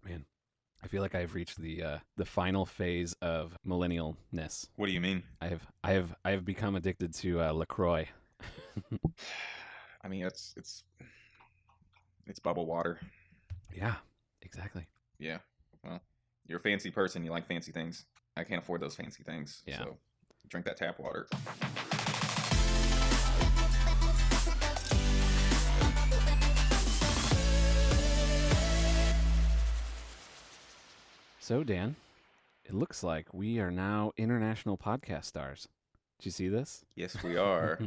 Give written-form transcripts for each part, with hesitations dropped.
Man, I feel like I've reached the final phase of millennialness. What do you mean? I have become addicted to LaCroix. I mean, it's bubble water. Yeah, exactly. Yeah. Well, you're a fancy person. You like fancy things. I can't afford those fancy things. Yeah. So drink that tap water. So, Dan, it looks like we are now international podcast stars. Did you see this? Yes, we are.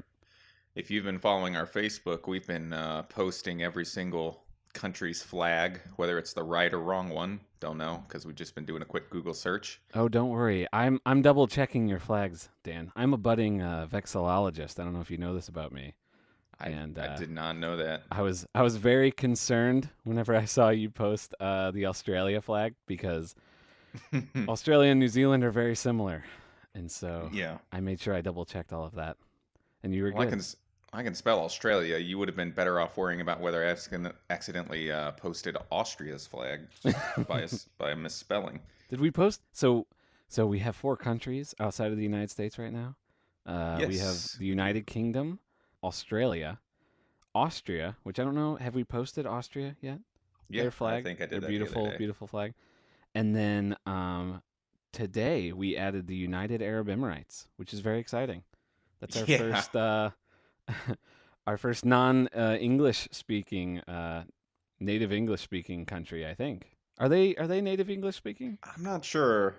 If you've been following our Facebook, we've been posting every single country's flag, whether it's the right or wrong one. Don't know, because we've just been doing a quick Google search. Oh, don't worry. I'm double checking your flags, Dan. I'm a budding vexillologist. I don't know if you know this about me. I And did not know that. I was very concerned whenever I saw you post the Australia flag because Australia and New Zealand are very similar, and so Yeah. I made sure I double checked all of that. And you were Well, good. I can spell Australia. You would have been better off worrying about whether I accidentally posted Austria's flag by a misspelling. Did we post? So we have 4 countries outside of the United States right now. We have Yes. the United Kingdom, Australia, Austria, which I don't know. Have we posted Austria yet? Yeah, Their flag, I think I did their that the beautiful, other day. beautiful flag. And then today we added the United Arab Emirates, which is very exciting. That's our Yeah. first our first non-English speaking native English speaking country, I think. Are they native English speaking? I'm not sure.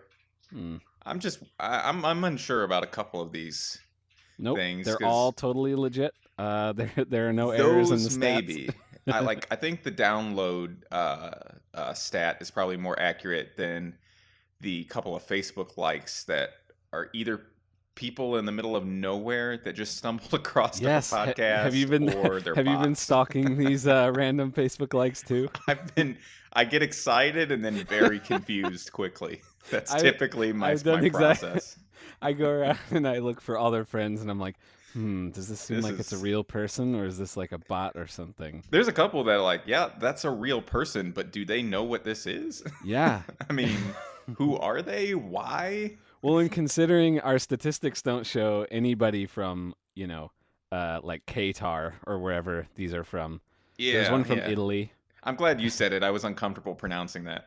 Hmm. I'm unsure about a couple of these Nope, things they're because all totally legit. There are no errors in the those stats. maybe. I think the download stat is probably more accurate than the couple of Facebook likes that are either people in the middle of nowhere that just stumbled across our Yes, have you podcast been or they're have you been bots. stalking these random Facebook likes too? I get excited and then very confused quickly. That's I typically my I've done process. I go around and I look for other friends and I'm like, does this seem This like it's a is real person or is this like a bot or something? There's a couple that are like, yeah, that's a real person, but do they know what this is? Yeah. I mean, who are they? Why? Well, and considering our statistics don't show anybody from, like Qatar or wherever these are from. There's one Yeah, from yeah. Italy. I'm glad you said it. I was uncomfortable pronouncing that.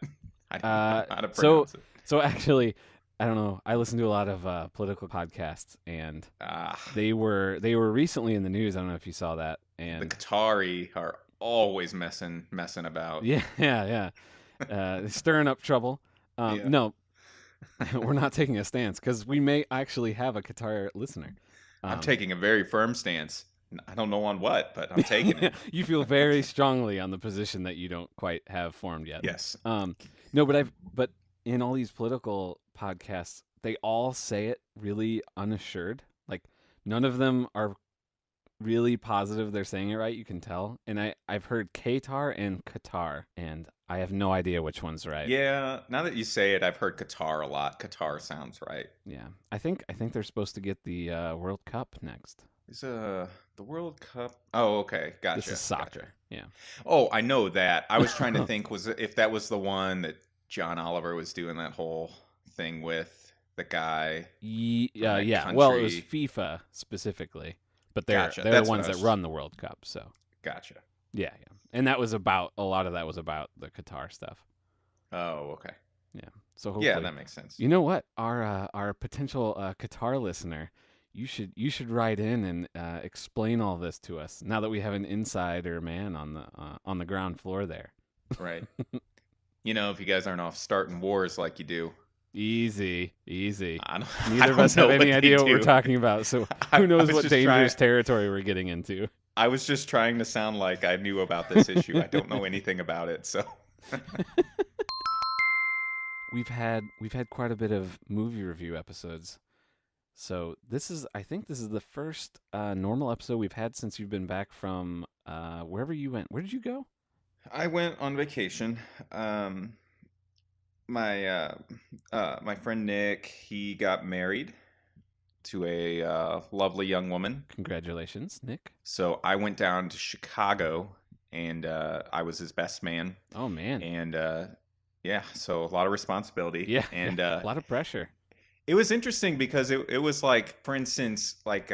I didn't know how to So pronounce it. so actually, I don't know. I listen to a lot of political podcasts, and Ah, they were recently in the news. I don't know if you saw that. the And Qatari are always messing about. yeah, yeah, stirring up trouble. Yeah. No, we're not taking a stance because we may actually have a Qatar listener. I'm taking a very firm stance. I don't know on what, but I'm taking it. You feel very strongly on the position that you don't quite have formed yet. Yes. No, but in all these political podcasts, they all say it really unassured. Like none of them are really positive they're saying it right. You can tell. And I've heard Qatar and Qatar, and I have no idea which one's right. Yeah, now that you say it, I've heard Qatar a lot. Qatar sounds right. Yeah, I think they're supposed to get the World Cup next. Is the World Cup? Oh, okay, gotcha. This is soccer. Gotcha. Yeah. Oh, I know that. I was trying to think if that was the one that John Oliver was doing that whole thing with the guy. Yeah, that yeah. Well, it was country. FIFA specifically, but they're Gotcha. they're the That's what ones I that was. run the World Cup. So Gotcha. yeah, yeah. And that was about a lot of that was about the Qatar stuff. Oh, okay. Yeah. So hopefully, Yeah, that makes sense. you know what, our potential Qatar listener, you should write in and explain all this to us now that we have an insider man on the ground floor there. Right. If you guys aren't off starting wars like you do, Easy. I don't, I Neither of don't us have know any what idea they what we're do. talking about, so I who knows was what just dangerous trying. territory we're getting into. I was just trying to sound like I knew about this issue. I don't know anything about it, so. We've had quite a bit of movie review episodes. So I think this is the first normal episode we've had since you've been back from wherever you went. Where did you go? I went on vacation. My friend Nick, he got married to a lovely young woman. Congratulations, Nick. So I went down to Chicago, and I was his best man. Oh man. And Yeah, so a lot of responsibility, Yeah, yeah, and a lot of pressure. it was interesting because it was like, for instance, like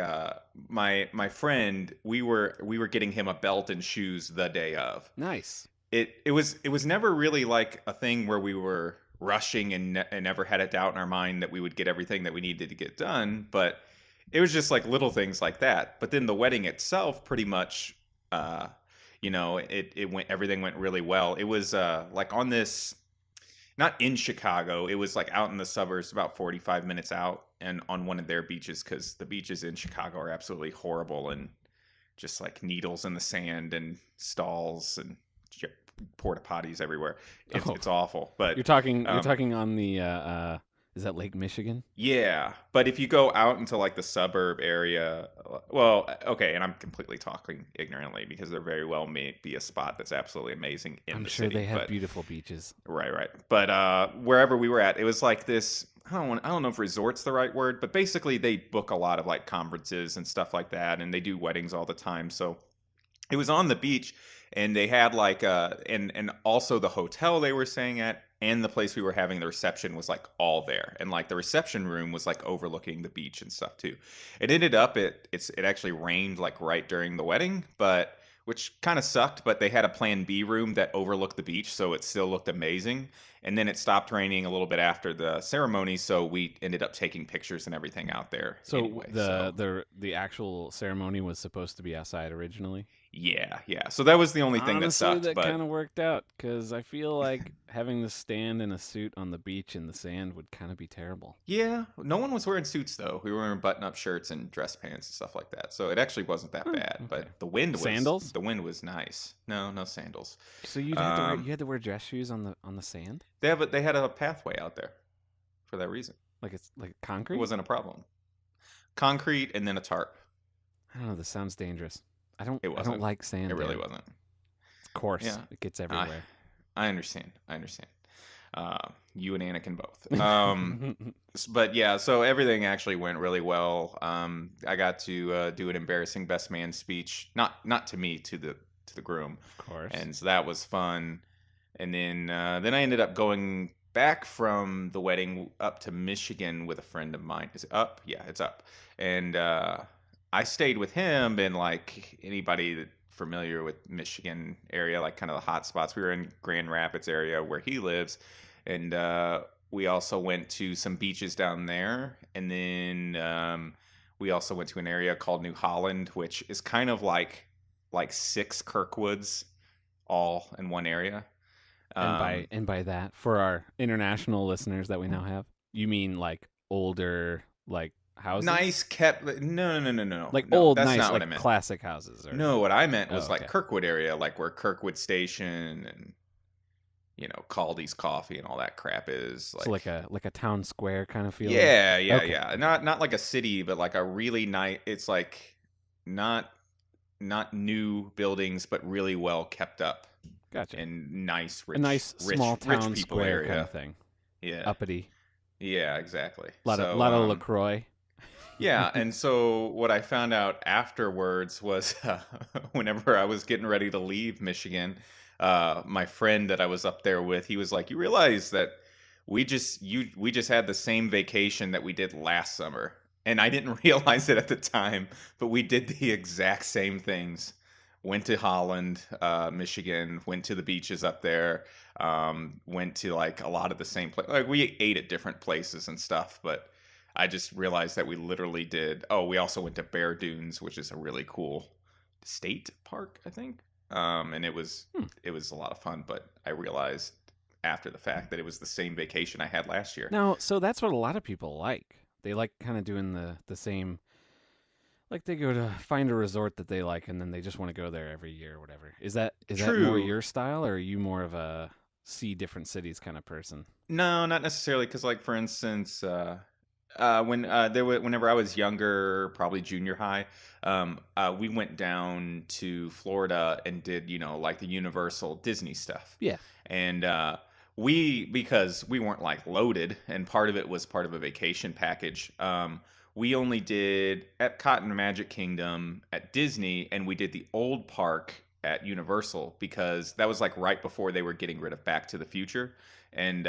my friend, we were getting him a belt and shoes the day of. Nice. It was never really like a thing where we were rushing and never had a doubt in our mind that we would get everything that we needed to get done, but it was just like little things like that. But then the wedding itself, pretty much, uh, it went everything went really well. It was like on this, not in Chicago. It was like out in the suburbs, about 45 minutes out, and on one of their beaches, because the beaches in Chicago are absolutely horrible and just like needles in the sand and stalls and porta potties everywhere. It's Oh, it's awful. But you're um, talking on the is that Lake Michigan? yeah, but if you go out into like the suburb area, well, okay, and I'm completely talking ignorantly because there very well may be a spot that's absolutely amazing in I'm the sure they city, have but beautiful beaches. right, right. But wherever we were at, it was like this. I don't know if resort's the right word, but basically they book a lot of like conferences and stuff like that, and they do weddings all the time. So it was on the beach, and they had like and also the hotel they were staying at and the place we were having the reception was like all there, and like the reception room was like overlooking the beach and stuff too. It ended up it actually rained like right during the wedding, but which kind of sucked, but they had a plan B room that overlooked the beach, so it still looked amazing. And then it stopped raining a little bit after the ceremony, so we ended up taking pictures and everything out there So anyway. So the actual ceremony was supposed to be outside originally. yeah, yeah. So that was the only thing that Honestly, sucked, that kind but of worked out because I feel like having to stand in a suit on the beach in the sand would kind of be terrible. yeah, no one was wearing suits though. We were wearing button-up shirts and dress pants and stuff like that. So it actually wasn't that Huh, bad. okay. But Sandals? the wind was nice. No, no sandals. So Um, you had to wear dress shoes on the sand? they had a pathway out there for that reason. Like it's like It concrete? wasn't a problem. Concrete and then a tarp. I don't know, this sounds dangerous. It I don't wasn't. like sand, It really Dan. wasn't. It's coarse. Yeah, It gets I everywhere. I understand. I understand. You and Anakin both. But yeah, so everything actually went really well. I got to do an embarrassing best man speech, not to me, to the groom, Of course. and so that was fun. And then I ended up going back from the wedding up to Michigan with a friend of mine. Is it up? Yeah, it's up. And I stayed with him, and like anybody that familiar with Michigan area, like kind of the hot spots. We were in Grand Rapids area where he lives, and we also went to some beaches down there, and then we also went to an area called New Holland, which is kind of like six Kirkwoods all in one area. Um, And by that, for our international listeners that we now have, you mean like older like houses? nice kept. No, no, no, no, no, Like no. old That's nice not what I like meant. classic houses or No, what I meant oh, was like okay. Kirkwood area, like where Kirkwood Station and Caldy's Coffee and all that crap is So like. like a town square kind of feeling. Yeah, yeah, Okay. yeah. Not like a city, but like a really nice. It's like not not new buildings, but really well kept up Gotcha. and nice, A nice small rich town people square kind of area. thing. Yeah, Uppity. yeah, exactly. A So lot of LaCroix. yeah, and so what I found out afterwards was whenever I was getting ready to leave Michigan, my friend that I was up there with, he was like, "You realize that we just had the same vacation that we did last summer." And I didn't realize it at the time, but we did the exact same things. Went to Holland, Michigan, went to the beaches up there, went to like a lot of the same place. Like we ate at different places and stuff, but I just realized that we literally did. Oh, we also went to Bear Dunes, which is a really cool state park, I think. And Hmm. it was a lot of fun. But I realized after the fact that it was the same vacation I had last year. Now, so that's what a lot of people like. They like kind of doing the same. Like they go to find a resort that they like, and then they just want to go there every year or whatever. Is that more True. your style, or are you more of a see different cities kind of person? No, not necessarily. Because, like, for instance, whenever I was younger, probably junior high, we went down to Florida and did like the Universal Disney stuff, Yeah. and because we weren't like loaded, and part of it was part of a vacation package. We only did Epcot and Magic Kingdom at Disney, and we did the old park at Universal because that was like right before they were getting rid of Back to the Future, and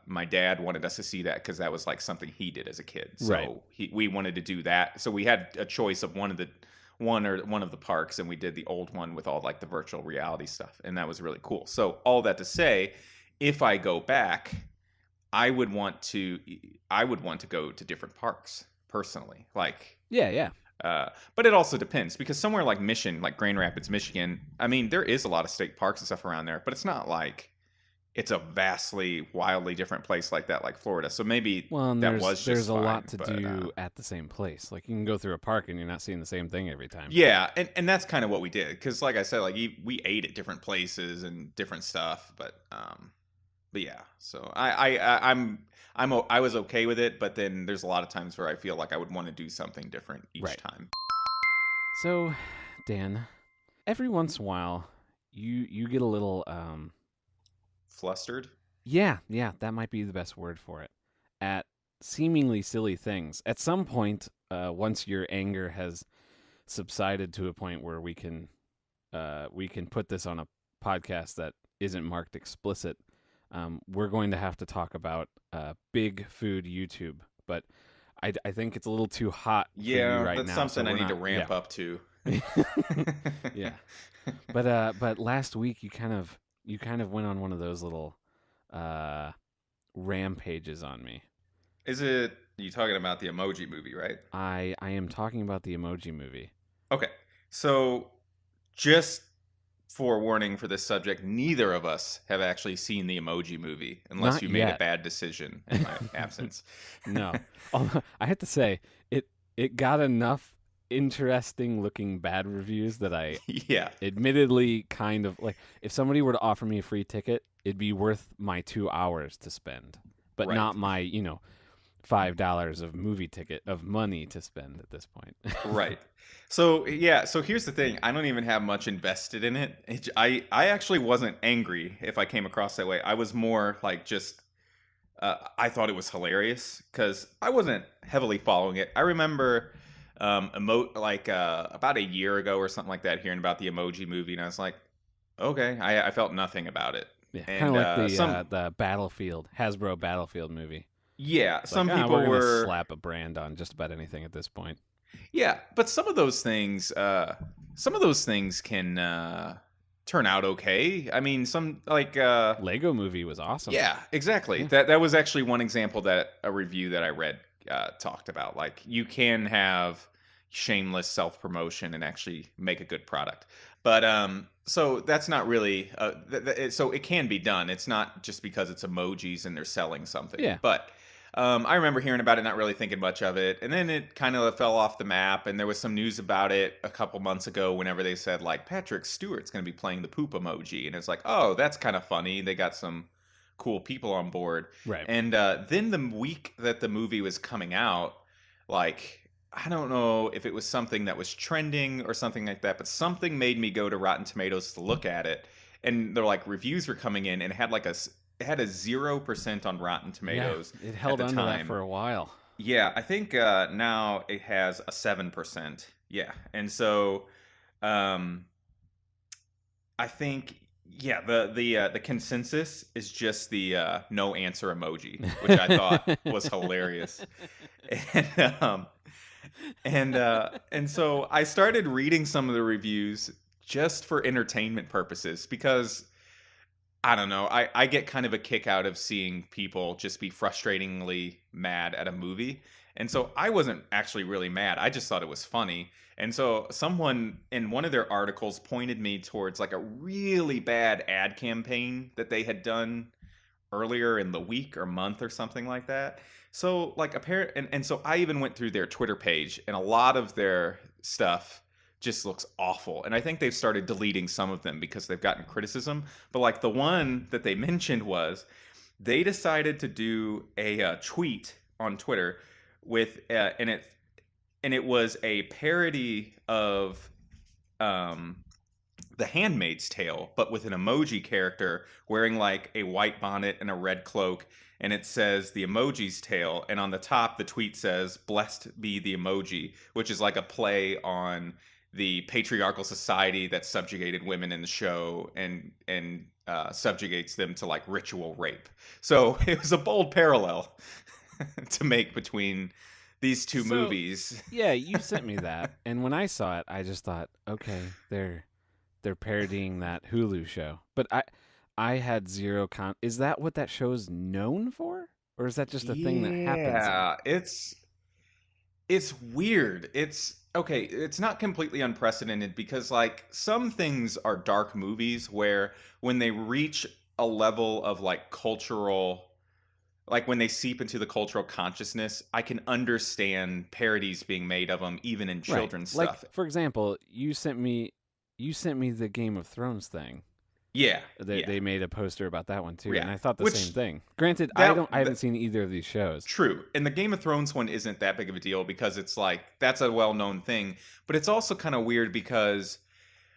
my dad wanted us to see that because that was like something he did as a kid. Right. So we wanted to do that. So we had a choice of one of the parks, and we did the old one with all like the virtual reality stuff, and that was really cool. So all that to say, if I go back, I would want to go to different parks personally. Like Yeah. but it also depends because somewhere like like Grand Rapids, Michigan, I mean, there is a lot of state parks and stuff around there, but it's not like it's a vastly, wildly different place like that, like Florida. So maybe Well, and that was there's just a fine. lot to But do at the same place. Like you can go through a park and you're not seeing the same thing every time. yeah, and that's kind of what we did because, like I said, like we ate at different places and different stuff. But yeah, so I was okay with it, but then there's a lot of times where I feel like I would want to do something different each Right. time. So, Dan, every once in a while, you get a little Flustered. yeah, that might be the best word for it, at seemingly silly things. At some point, once your anger has subsided to a point where we can put this on a podcast that isn't marked explicit, we're going to have to talk about big food YouTube. But I think it's a little too hot for you Yeah, right that's now. something So I we're need to not, ramp up to. yeah. But last week you kind of went on one of those little rampages on me. Is it you talking about the Emoji Movie, right? I am talking about the Emoji Movie. Okay. So, just forewarning for this subject, neither of us have actually seen the Emoji Movie unless Not you made a yet. bad decision in my absence. No. Although, I have to say it got enough interesting looking bad reviews that I Yeah, admittedly kind of like, if somebody were to offer me a free ticket, it'd be worth my 2 hours to spend, but right. not my, $5 of movie ticket of money to spend at this point. Right. So yeah, so here's the thing. I don't even have much invested in it. I actually wasn't angry if I came across that way. I was more like just I thought it was hilarious because I wasn't heavily following it. I remember about a year ago or something like that, hearing about the Emoji Movie, and I was like, okay, I felt nothing about it. Yeah, kind And of like the Battlefield Hasbro Battlefield movie. yeah, It's like, some we're people gonna were. slap a brand on just about anything at this point. Yeah, but some of those things can turn out okay. I mean, some like Lego movie was awesome. yeah, exactly. Yeah. That was actually one example that a review that I read talked about. Like you can have shameless self promotion and actually make a good product. But so that's not really so it can be done. It's not just because it's emojis and they're selling something. Yeah. But I remember hearing about it, not really thinking much of it, and then it kind of fell off the map. And there was some news about it a couple months ago, whenever they said like Patrick Stewart's going to be playing the poop emoji, and it's like, oh, that's kind of funny. They got some cool people on board. Right. And then the week that the movie was coming out, like I don't know if it was something that was trending or something like that, but something made me go to Rotten Tomatoes to look at it, and they're like reviews were coming in, and it had a 0% on Rotten Tomatoes It at held the on to that time. for a while. Yeah, I think now it has a 7%. Yeah, and so um, I think yeah the consensus is just the no answer emoji, which I thought was hilarious, and and so I started reading some of the reviews just for entertainment purposes because I don't know. I get kind of a kick out of seeing people just be frustratingly mad at a movie. And so I wasn't actually really mad. I just thought it was funny. And so someone in one of their articles pointed me towards like a really bad ad campaign that they had done earlier in the week or month or something like that. So like and so I even went through their Twitter page, and a lot of their stuff just looks awful. And I think they've started deleting some of them because they've gotten criticism. But like the one that they mentioned was they decided to do a tweet on Twitter with and it was a parody of um the Handmaid's Tale, but with an emoji character wearing like a white bonnet and a red cloak, and it says the emoji's tale, and on the top the tweet says "Blessed be the emoji," which is like a play on the patriarchal society that subjugated women in the show and subjugates them to like ritual rape. So it was a bold parallel to make between these two So, movies. yeah, you sent me that, and when I saw it, I just thought, okay, they're parodying that Hulu show. But I had zero con. Is that what that show's known for, or is that just a thing that happens in it? Yeah, it's weird. It's okay, it's not completely unprecedented because like some things are dark movies where when they reach a level of like cultural, like when they seep into the cultural consciousness, I can understand parodies being made of them even in Right. children's Like stuff. for example, you sent me the Game of Thrones thing. Yeah, They yeah. made a poster about that one too, and Yeah. I thought the same Which thing. Granted, that, I haven't that seen either of these shows. true. And the Game of Thrones one isn't that big of a deal because it's like that's a well-known thing, but it's also kind of weird because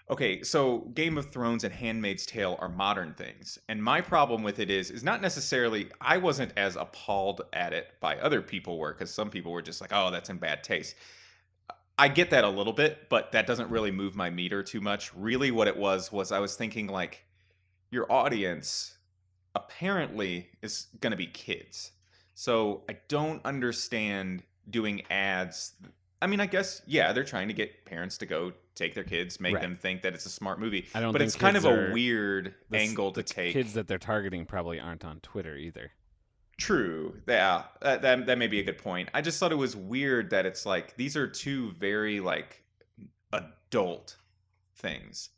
okay, so Game of Thrones and Handmaid's Tale are modern things. And my problem with it is not necessarily I wasn't as appalled at it by other people were cuz some people were just like, "Oh, that's in bad taste." I get that a little bit, but that doesn't really move my meter too much. Really what it was I was thinking like your audience apparently is going to be kids. So I don't understand doing ads. I mean, I guess, yeah, they're trying to get parents to go take their kids, make Right. them think that it's a smart movie. I don't But think it's kind of kids a are weird angle to kids take. that they're targeting probably aren't on Twitter either. True. Yeah, that may be a good point. I just thought it was weird that it's like these are two very like adult things.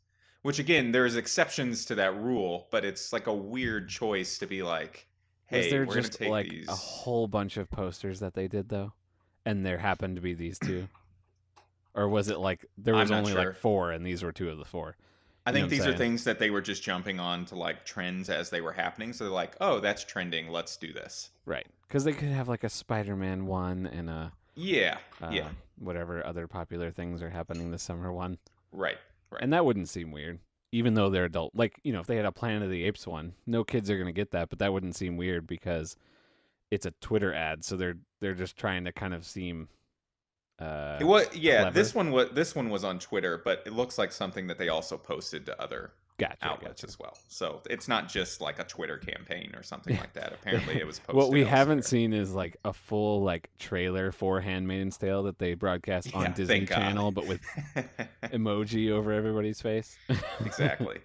Which again, there's exceptions to that rule, but it's like a weird choice to be like, Was "Hey, there we're going to just take like a these." whole bunch of posters that they did though, and there happened to be these two, or was it like there I'm was not only like sure. four and these were two of the four? I You know think what I'm these are saying? things that they were just jumping on to like trends as they were happening. So they're like, "Oh, that's trending. Let's do this." Right. Because they could have like a Spider-Man one and a Yeah. Yeah. whatever other popular things are happening this summer one, Right. Right. and that wouldn't seem weird, even though they're adult. Like if they had a Planet of the Apes one, no kids are gonna get that, but that wouldn't seem weird because it's a Twitter ad, so they're just trying to kind of seem It was yeah, clever. this one was on Twitter, but it looks like something that they also posted to other Gotcha, outlets gotcha. as well. So it's not just like a Twitter campaign or something like that. Apparently it was What posted we haven't elsewhere. seen is like a full like trailer for Handmaid's Tale that they broadcast on Yeah, Disney thank God. Channel, but with emoji over everybody's face. Exactly.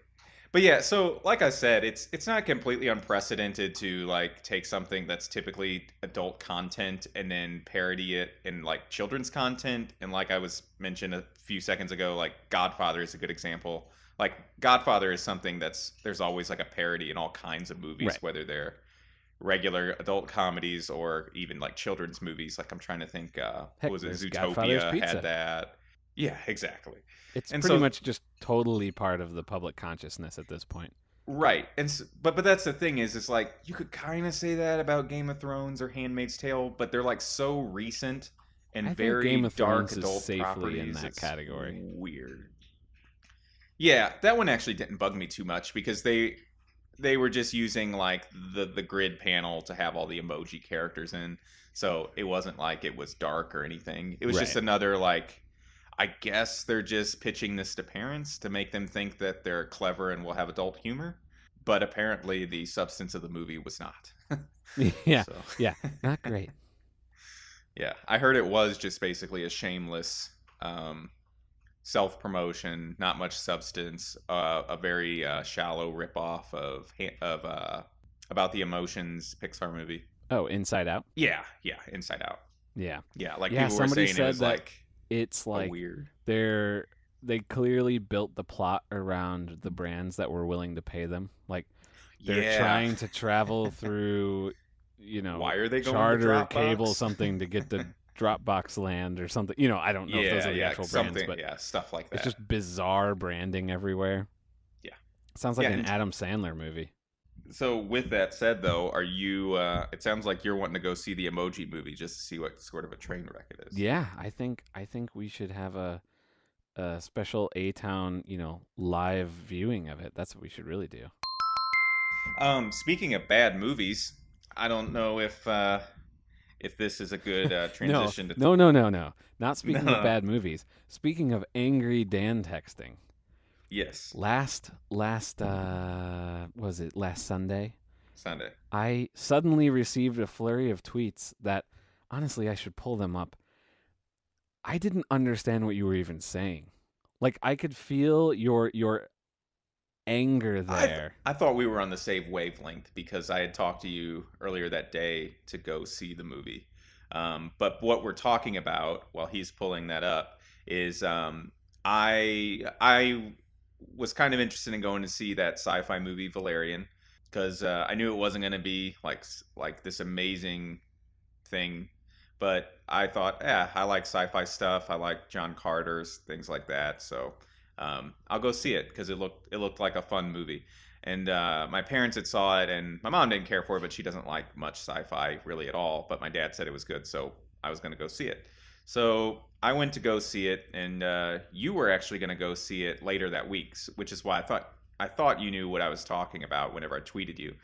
But yeah, so like I said, it's not completely unprecedented to like take something that's typically adult content and then parody it in like children's content. And like I was mentioned a few seconds ago, like Godfather is a good example. Like Godfather is something that's there's always like a parody in all kinds of movies, Right. whether they're regular adult comedies or even like children's movies. Like I'm trying to think, what Heck, was it? there's Godfather's Zootopia had Pizza. that. Yeah, exactly. It's And pretty so much just totally part of the public consciousness at this point. right, but that's the thing is, it's like you could kind of say that about Game of Thrones or Handmaid's Tale, but they're like so recent I and think Game very of dark Thrones is adult safely in properties. that It's category. weird. Yeah, that one actually didn't bug me too much because they were just using like the grid panel to have all the emoji characters in, so it wasn't like it was dark or anything. It was just Right. another like I guess they're just pitching this to parents to make them think that they're clever and will have adult humor. But apparently, the substance of the movie was not. Yeah. So, Yeah. Not great. yeah, I heard it was just basically a shameless self promotion, not much substance, a very shallow ripoff of about the emotions Pixar movie. Oh, Inside Out. Yeah, yeah, Inside Out. Yeah. Yeah, like Yeah, people were somebody saying it said was that like it's a like weird. they clearly built the plot around the brands that were willing to pay them. Like they're Yeah, trying to travel through, why are they going to charter cable Dropbox? something to get to Dropbox land or something. I don't know if those Yeah, are the yeah, actual brands, something, but yeah, stuff like it's that. just bizarre branding everywhere. Yeah, Sounds like yeah, an and Adam Sandler movie. so with that said, though, are you? It sounds like you're wanting to go see the Emoji Movie just to see what sort of a train wreck it is. Yeah, I think we should have a special A Town, live viewing of it. That's what we should really do. Speaking of bad movies, I don't know if this is a good No, transition to. no, no, no, no. Not speaking of No. bad movies. Speaking of angry Dan texting. Yes. Last was it last Sunday? Sunday. I suddenly received a flurry of tweets that honestly I should pull them up. I didn't understand what you were even saying. Like I could feel your anger there. I thought we were on the same wavelength because I had talked to you earlier that day to go see the movie. But what we're talking about while he's pulling that up is I was kind of interested in going to see that sci-fi movie Valerian because I knew it wasn't going to be like this amazing thing. But I thought, yeah, I like sci-fi stuff. I like John Carter's things like that. So I'll go see it because it looked like a fun movie. And my parents had saw it, and my mom didn't care for it, but she doesn't like much sci-fi really at all. But my dad said it was good, so I was going to go see it. So I went to go see it, and you were actually going to go see it later that week, which is why I thought you knew what I was talking about whenever I tweeted you,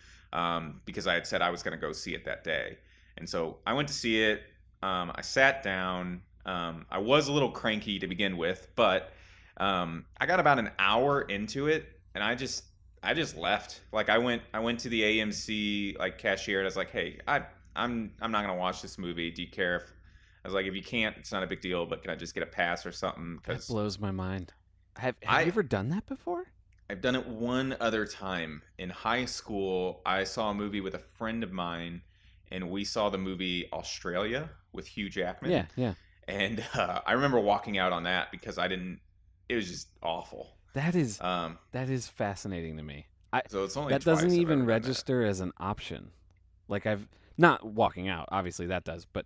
because I had said I was going to go see it that day. And so I went to see it. I sat down. I was a little cranky to begin with, but I got about an hour into it, and I just left. Like I went to the AMC like cashier, and I was like, "Hey, I'm not gonna watch this movie. Do you care if?" I was like, "If you can't, it's not a big deal, but can I just get a pass or something?" That Because blows my mind. Have you I ever done that before? I've done it one other time in high school. I saw a movie with a friend of mine, and we saw the movie Australia with Hugh Jackman. Yeah, yeah. And I remember walking out on that because I didn't. It was just awful. That is Um, that is fascinating to me. I so it's only that doesn't twice I've even ever done that. register as an option. Like I've not walking out, obviously that does, but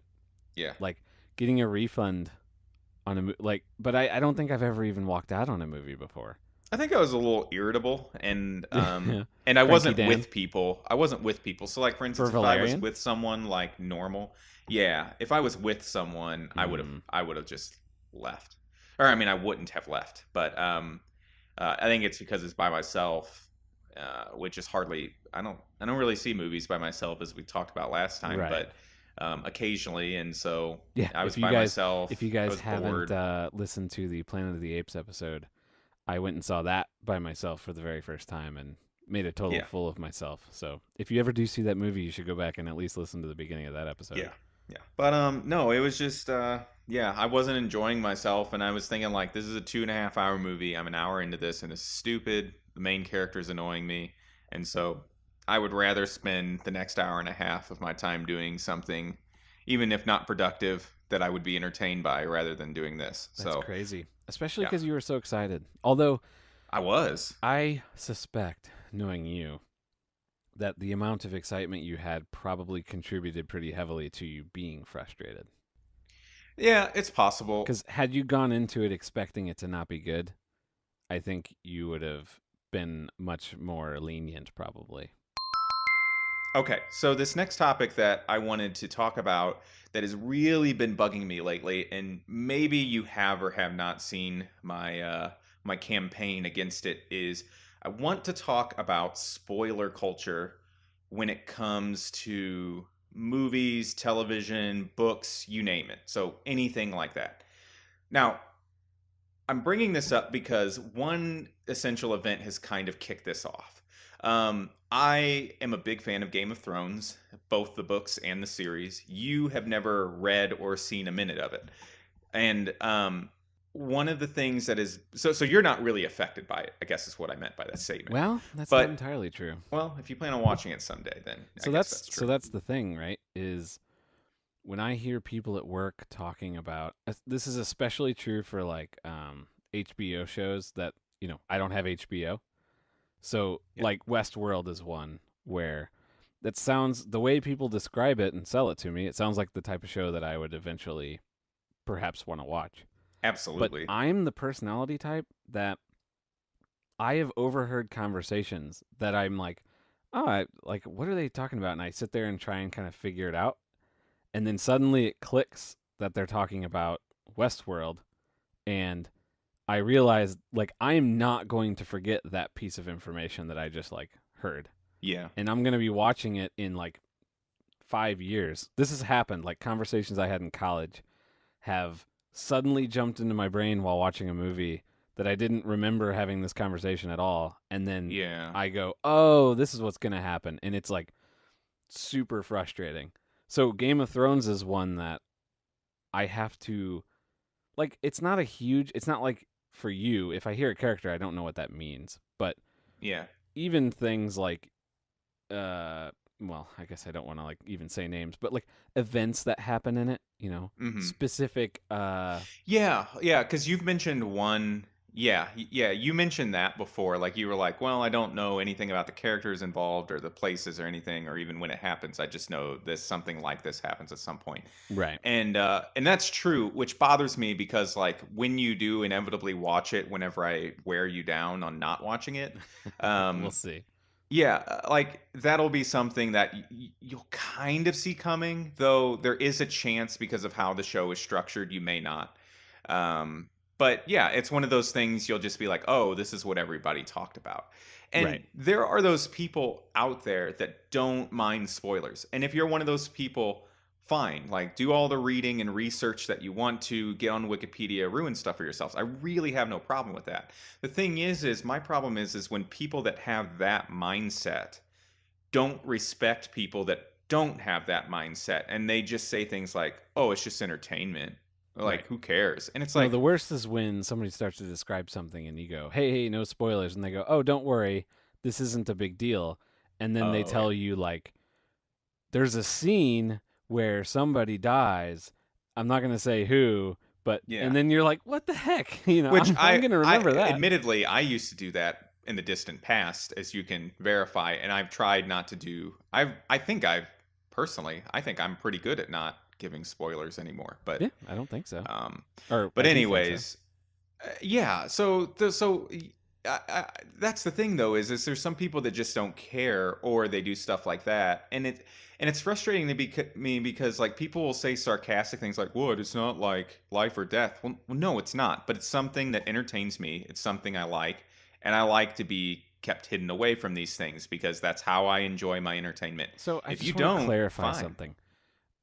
Yeah, like getting a refund on but I don't think I've ever even walked out on a movie before. I think I was a little irritable, and Yeah. I Cranky wasn't Dan with people. I wasn't with people. So like for for instance, if I was Valerian. with someone like normal, yeah, if I was with someone, Mm, I would have just left. Or I mean, I wouldn't have left, but I think it's because it's by myself, which is hardly. I don't really see movies by myself as we talked about last time, right. but occasionally, and so Yeah, I was if you by guys if myself. you I guys was haven't bored. listened to the Planet of the Apes episode, I went and saw that by myself for the very first time and made a total Yeah, fool of myself. So if you ever do see that movie, you should go back and at least listen to the beginning of that episode. yeah, yeah. But no, it was just yeah, I wasn't enjoying myself, and I was thinking like, this is a 2.5 hour movie. I'm an hour into this, and it's stupid. The main character is annoying me, and so I would rather spend the next hour and a half of my time doing something, even if not productive, that I would be entertained by, rather than doing this. That's So crazy, especially yeah, because you were so excited. Although I was. I suspect, knowing you, that the amount of excitement you had probably contributed pretty heavily to you being frustrated. Yeah, it's possible. Because had you gone into it expecting it to not be good, I think you would have been much more lenient, probably. Okay, so this next topic that I wanted to talk about that has really been bugging me lately, and maybe you have or have not seen my campaign against it, is I want to talk about spoiler culture when it comes to movies, television, books, you name it. So anything like that. Now, I'm bringing this up because one essential event has kind of kicked this off. I am a big fan of Game of Thrones, both the books and the series. You have never read or seen a minute of it, and one of the things that is so you're not really affected by it. I guess is what I meant by that statement. Well, that's not But entirely true. well, if you plan on watching it someday, then I guess that's So true. that's the thing, right? Is when I hear people at work talking about this is especially true for like HBO shows that I don't have HBO, so Yeah, like Westworld is one where that sounds the way people describe it and sell it to me. It sounds like the type of show that I would eventually perhaps want to watch. But absolutely. I'm the personality type that I have overheard conversations that I'm like, oh, like what are they talking about? And I sit there and try and kind of figure it out, and then suddenly it clicks that they're talking about Westworld, and I realize like I am not going to forget that piece of information that I just like heard, Yeah, and I'm going to be watching it in like 5 years, this has happened. Like conversations I had in college have suddenly jumped into my brain while watching a movie that I didn't remember having this conversation at all. And then Yeah. I go, oh, this is what's going to happen. And it's like super frustrating. So Game of Thrones is one that I have to, like, it's not like for you, if I hear a character, I don't know what that means. But Yeah. even things like, uh, well, I guess I don't want to like even say names, but like events that happen in it, Hmm. specific, Yeah, yeah, because you've mentioned one. Yeah, yeah, you mentioned that before. Like you were like, well, I don't know anything about the characters involved or the places or anything, or even when it happens. I just know this something like this happens at some point. right. And that's true, which bothers me because like when you do inevitably watch it, whenever I wear you down on not watching it, We'll um, see. yeah, like that'll be something that you'll kind of see coming, though there is a chance because of how the show is structured, you may not. Um, but yeah, it's one of those things you'll just be like, oh, this is what everybody talked about. And Right. there are those people out there that don't mind spoilers. And if you're one of those people, fine, like do all the reading and research that you want to, get on Wikipedia, ruin stuff for yourselves. I really have no problem with that. The thing is my problem is when people that have that mindset don't respect people that don't have that mindset, and they just say things like, "Oh, it's just entertainment." Right. Like, who cares? And it's No, like, the worst is when somebody starts to describe something and you go, hey, hey, no spoilers. And they go, oh, don't worry. This isn't a big deal. And then they "Oh, yeah. tell you, like, there's a scene where somebody dies. I'm not going to say who, but, Yeah." and then you're like, what the heck? Which I'm going to I remember that. admittedly I used to do that in the distant past, as you can verify, and I've tried not to do. I think I've personally, I think I'm pretty good at not giving spoilers anymore. Yeah, I don't think so. Um, Or but I do think so. anyways, yeah. So that's the thing though is there's some people that just don't care or they do stuff like that, and it's frustrating to me because like people will say sarcastic things like, "What? It's not like life or death." Well, no, it's not. But it's something that entertains me. It's something I like, and I like to be kept hidden away from these things because that's how I enjoy my entertainment. So I If you just want to don't, clarify fine. something.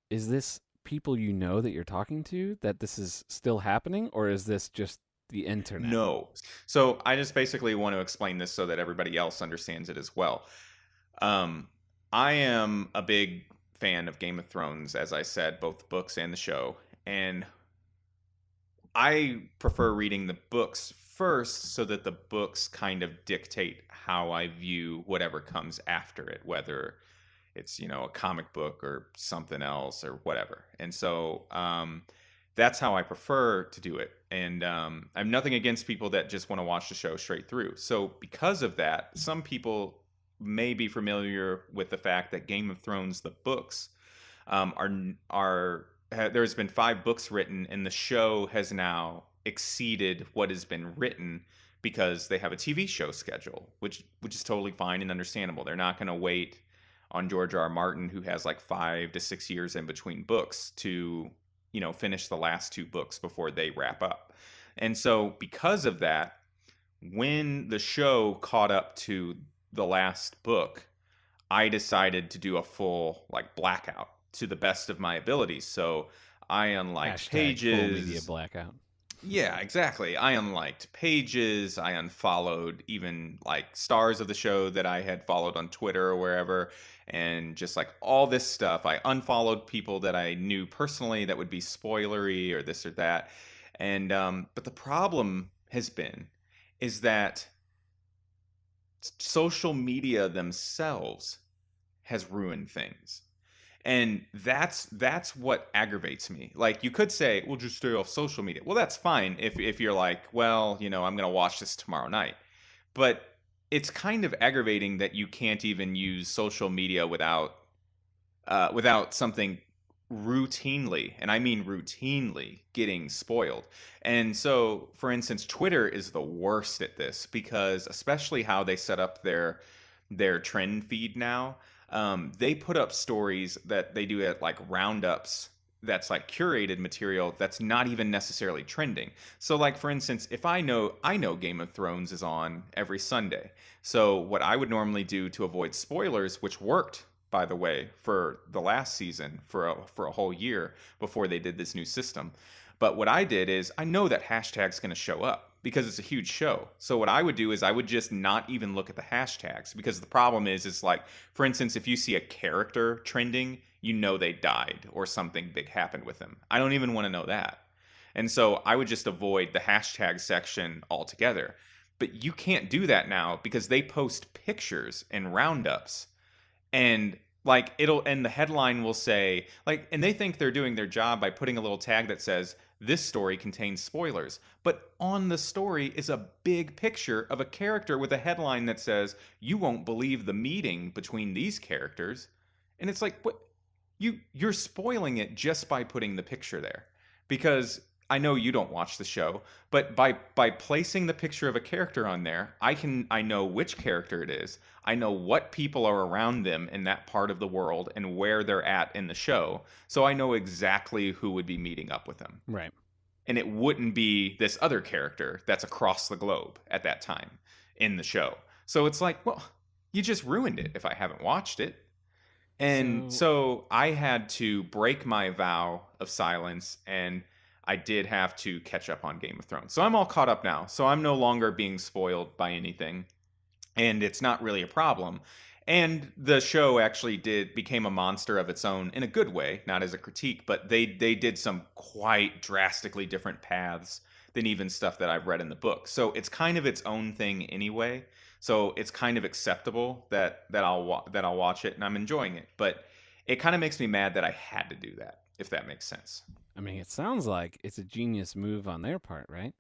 Is this people you know that you're talking to that this is still happening, or is this just the internet? No. So I just basically want to explain this so that everybody else understands it as well. Um, I am a big fan of Game of Thrones, as I said, both the books and the show. And I prefer reading the books first so that the books kind of dictate how I view whatever comes after it, whether it's, a comic book or something else or whatever. And so that's how I prefer to do it. And I'm nothing against people that just want to watch the show straight through. So because of that, some people may be familiar with the fact that Game of Thrones, the books, there's been 5 books written, and the show has now exceeded what has been written because they have a TV show schedule, which is totally fine and understandable. They're not going to wait on George R. R. Martin, who has like 5 to 6 years in between books, to finish the last 2 books before they wrap up. And so because of that, when the show caught up to the last book, I decided to do a full like blackout to the best of my abilities. So I unliked Hashtag full media pages. blackout. Yeah, exactly. I unliked pages. I unfollowed even like stars of the show that I had followed on Twitter or wherever. And just like all this stuff, I unfollowed people that I knew personally that would be spoilery or this or that. And, but the problem has been is that social media themselves has ruined things. And that's what aggravates me. Like you could say, "Well, just stay off social media." Well, that's fine if you're like, "Well, I'm going to watch this tomorrow night." But it's kind of aggravating that you can't even use social media without something routinely, and I mean routinely, getting spoiled. And so, for instance, Twitter is the worst at this because especially how they set up their trend feed now. They put up stories that they do at like roundups that's like curated material that's not even necessarily trending. So like for instance, if I know Game of Thrones is on every Sunday. So what I would normally do to avoid spoilers, which worked by the way, for the last season for a whole year before they did this new system. But what I did is I know that hashtag's going to show up because it's a huge show. So what I would do is I would just not even look at the hashtags because the problem is like, for instance, if you see a character trending, you know they died or something big happened with them. I don't even want to know that. And so I would just avoid the hashtag section altogether. But you can't do that now because they post pictures and roundups, and like it'll, and the headline will say like, and they think they're doing their job by putting a little tag that says this story contains spoilers, but on the story is a big picture of a character with a headline that says you won't believe the meeting between these characters. And it's like, what, you're spoiling it just by putting the picture there. Because I know you don't watch the show, but by placing the picture of a character on there, I know which character it is. I know what people are around them in that part of the world and where they're at in the show. So I know exactly who would be meeting up with them. Right. And it wouldn't be this other character that's across the globe at that time in the show. So it's like, well, you just ruined it if I haven't watched it. And So so I had to break my vow of silence, and I did have to catch up on Game of Thrones. So I'm all caught up now. So I'm no longer being spoiled by anything, and it's not really a problem. And the show actually did became a monster of its own in a good way, not as a critique, but they did some quite drastically different paths than even stuff that I've read in the book. So it's kind of its own thing anyway. So it's kind of acceptable that I'll watch it and I'm enjoying it. But it kind of makes me mad that I had to do that, if that makes sense. I mean, it sounds like it's a genius move on their part, right?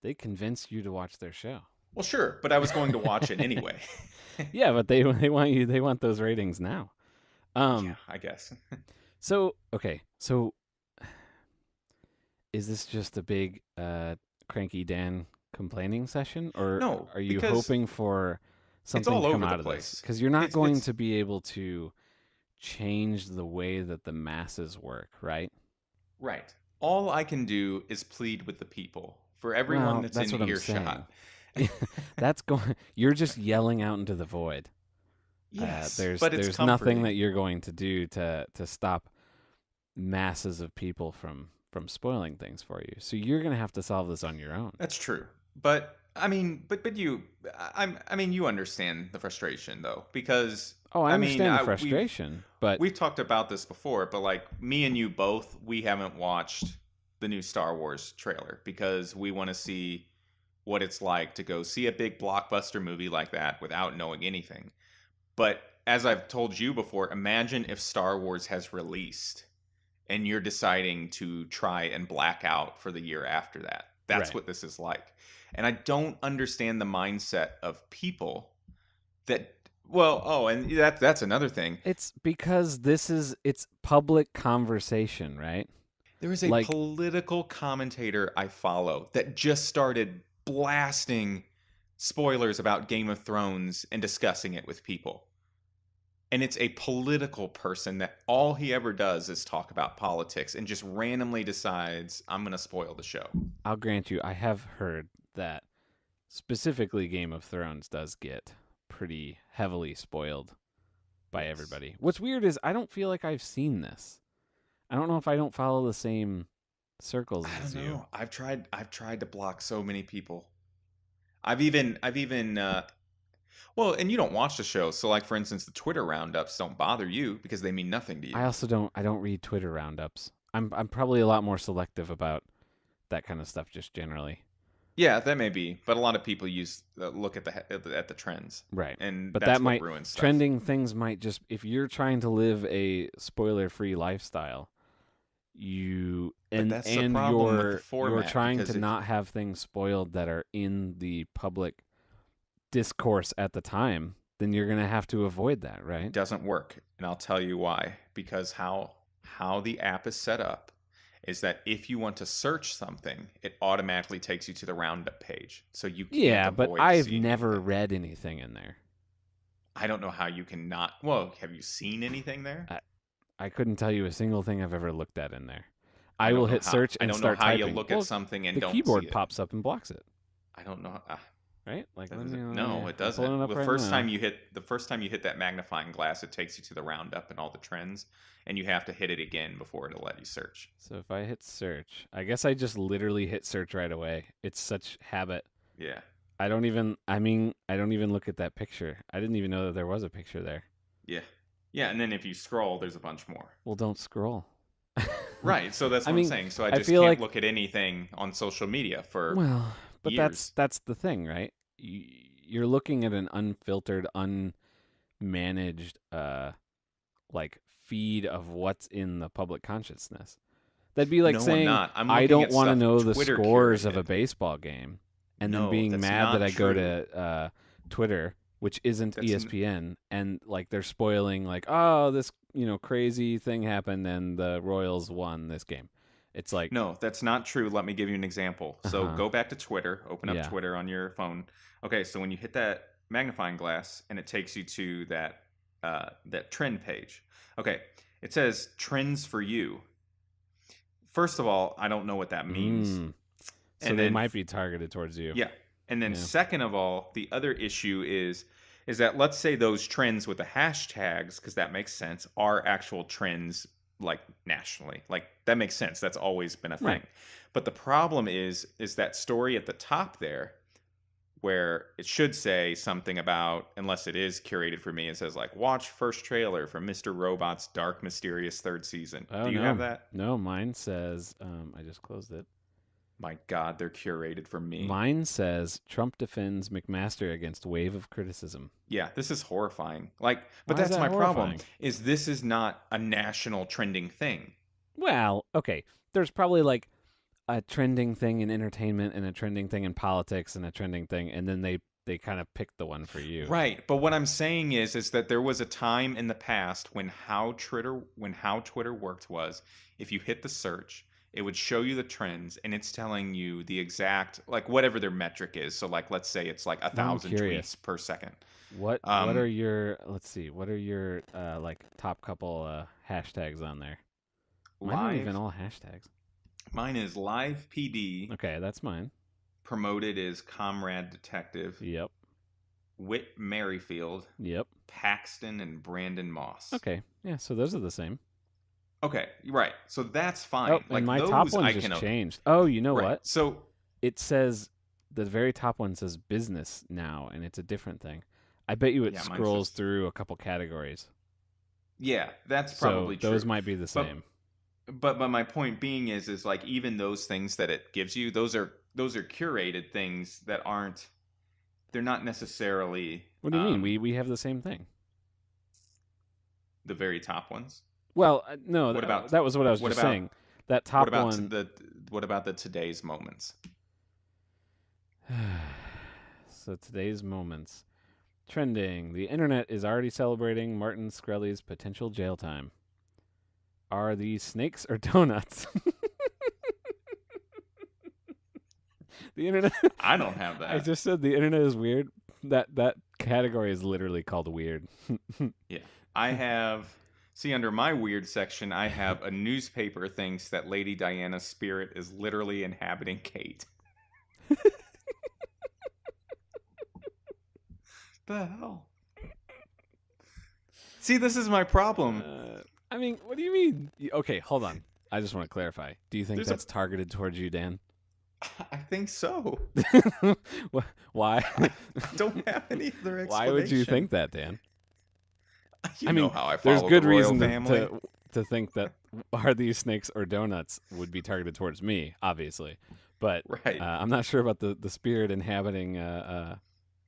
They convinced you to watch their show. Well, sure, but I was going to watch it anyway. Yeah, but they want those ratings now. Yeah, Um I guess. so okay. So is this just a big cranky Dan complaining session, or No, are you because hoping for it's something all to come over the out of this? place. Cuz you're not going It's to be able to change the way that the masses work, right? right. All I can do is plead with the people for everyone Well, that's that's in what I'm saying. earshot. That's going you're just yelling out into the void. Yes, There's but it's there's nothing that comforting. you're going to do to stop masses of people from spoiling things for you. So you're going to have to solve this on your own. That's true. But I mean, but you, I mean, you understand the frustration though, because Oh, I I mean, understand the we've frustration, but talked about this before, but like me and you both, we haven't watched the new Star Wars trailer because we want to see what it's like to go see a big blockbuster movie like that without knowing anything. But as I've told you before, imagine if Star Wars has released and you're deciding to try and black out for the year after that. That's right. what this is like. And I don't understand the mindset of people that, well, oh, and that's another thing. It's because it's public conversation, right? There is a Like, political commentator I follow that just started blasting spoilers about Game of Thrones and discussing it with people. And it's a political person that all he ever does is talk about politics and just randomly decides, I'm going to spoil the show. I'll grant you, I have heard that specifically Game of Thrones does get pretty heavily spoiled by Yes. everybody. What's weird is I don't feel like I've seen this. I don't know if I don't follow the same circles I as don't you. know. I've tried to block so many people. I've even well, and you don't watch the show, so like for instance, the Twitter roundups don't bother you because they mean nothing to I you. also don't read Twitter roundups. I'm probably a lot more selective about that kind of stuff just generally. Yeah, that may be, but a lot of people use look at the trends, Right. and But that that's what might ruins stuff. trending things might just if you're trying to live a spoiler-free lifestyle, you But that's the and problem with the you're format trying to because if not have things spoiled that are in the public discourse at the time, then you're going to have to avoid that, it right? doesn't work, and I'll tell you why. Because how the app is set up is that if you want to search something, it automatically takes you to the roundup page, so you can't Yeah, but avoid I've seeing never anything. read anything in there. I don't know how you can not. Well, have you seen anything there? I, I couldn't tell you a single thing I've ever looked at in there. I I will don't know hit how. search I and don't know start how you typing. look at Well, something and the don't see keyboard it. pops up and blocks it. I don't know. right? Like, No, it I'm pulling doesn't. it up right now. The first time you hit that magnifying glass, it takes you to the roundup and all the trends, and you have to hit it again before it'll let you search. So if I hit search, I guess I just literally hit search right away. It's such habit. Yeah. I don't even look at that picture. I didn't even know that there was a picture there. Yeah. Yeah, and then if you scroll, there's a bunch more. Well, don't scroll. Right. So that's I what I'm mean, saying. So I I just feel can't like, look at anything on social media for well, but years. that's the thing, right? You're looking at an unfiltered, unmanaged, like feed of what's in the public consciousness. That'd be like No, I'm saying not. I'm I looking don't at want to stuff know the Twitter scores of a curated. baseball game, and then No, being that's mad that not I go true. to Twitter, which isn't That's n- ESPN, and like they're spoiling like, oh, this crazy thing happened and the Royals won this game. It's like, No, that's not true. Let me give you an example. uh So huh, go back to Twitter, open up yeah, Twitter on your phone. Okay, so when you hit that magnifying glass and it takes you to that trend page. Okay, it says trends for you. First of all, I don't know what that means. so And they then might be targeted towards you. yeah. And then Yeah, second of all, the other issue is that let's say those trends with the hashtags, because that makes sense, are actual trends like nationally. Like that makes sense. That's always been a thing. right. But the problem is that story at the top there where it should say something about, unless it is curated for me, it says like watch first trailer for Mr. Robot's dark mysterious third season. Oh Do you have no, that? no, mine says I just closed it. My God, they're curated for me. Mine says Trump defends McMaster against wave of criticism. Yeah, this is horrifying. Like, but Why is that's that my problem. horrifying? Is this is not a national trending thing. Well, okay. There's probably like a trending thing in entertainment and a trending thing in politics and a trending thing, and then they kind of picked the one for you. Right. But what I'm saying is that there was a time in the past when how Twitter worked was if you hit the search, it would show you the trends and it's telling you the exact like whatever their metric is. So like let's say it's like a Now I'm thousand curious. tweets per second. What Um are your let's see, what are your like top couple hashtags on there? Mine aren't even live all hashtags. mine is live PD, Okay, that's mine. promoted is Comrade Detective, Yep. Whit Merrifield, Yep. Paxton, and Brandon Moss. Okay. Yeah, so those are the same. Okay, right. So that's Oh, fine. and Like my top those one I just can changed. Oh, you know right. what? So It says the very top one says business now, and it's a different thing. I bet you it yeah, mine scrolls says through a couple categories. yeah, that's So probably those true. might be the But same. but my point being is like even those things that it gives you, those are curated things that aren't they're not necessarily What do you mean? We have the same thing. the very top ones. Well, no, What about that was what I was what just about saying. That what top about one. the what about the today's moments? So today's moments trending. The internet is already celebrating Martin Shkreli's potential jail time. Are these snakes or donuts? The internet. I don't have I that. just said the internet is weird. That category is literally called weird. Yeah. I have see under my weird section, I have a newspaper thinks that Lady Diana's spirit is literally inhabiting Kate. The hell? See, this is my problem. I mean, what do you mean? Okay, hold on. I just want to clarify. Do you think There's a that's targeted towards you, Dan? I think so. Why? I don't have any other explanation. Why would you think that, Dan? You I mean, know how I there's follow good the royal reason family. to think that are these snakes or donuts would be targeted towards me, obviously. But Right. I'm not sure about the spirit inhabiting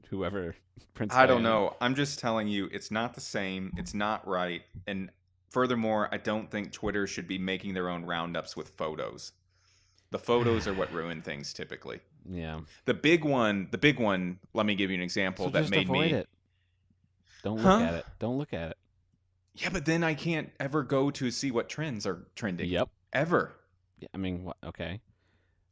whoever Prince I don't Diana. know. I'm just telling you, it's not the same. It's not right. And furthermore, I don't think Twitter should be making their own roundups with photos. The photos are what ruin things typically. Yeah. The big one, let me give you an example So that just made avoid me it. Don't look Huh? at it. Don't look at it. Yeah, but then I can't ever go to see what trends are trending. Yep. Ever. Yeah, I mean, okay.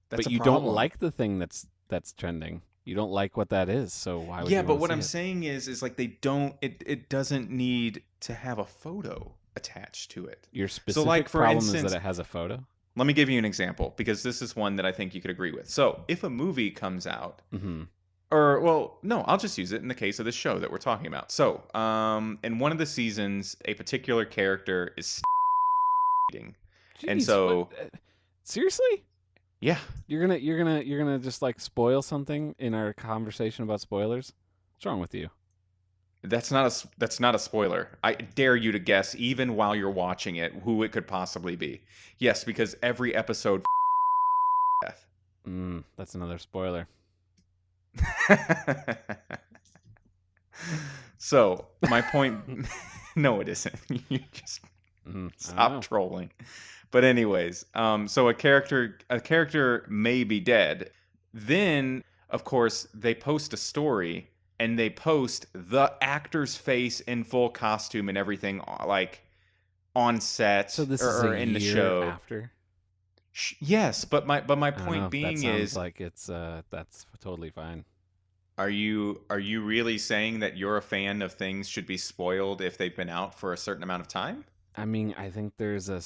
That's But a you don't problem. like the thing that's trending. You don't like what that is. So why would Yeah, you but want what to see I'm it? saying is like they don't it doesn't need to have a photo attached to it. Your So specific like for problem is instance, that it has a photo. let me give you an example because this is one that I think you could agree with. So, if a movie comes out Mm-hmm. Or, well, no, I'll just use it in the case of this show that we're talking about. So, in one of the seasons, a particular character is eating, and Jeez, what? so Seriously? yeah, You're gonna just like spoil something in our conversation about spoilers? What's wrong with you? that's not a spoiler. I dare you to guess, even while you're watching it, who it could possibly be. Yes, because every episode death. That's another spoiler. So my point, no, it isn't. You just I don't stop know. trolling. But anyways, so a character may be dead. Then, of course, they post a story and they post the actor's face in full costume and everything, like on So set this is or a in the year show. after. Yes, but my I don't know. point That being sounds is, like that's totally fine. are you really saying that you're a fan of things should be spoiled if they've been out for a certain amount of time? I mean, I think there's a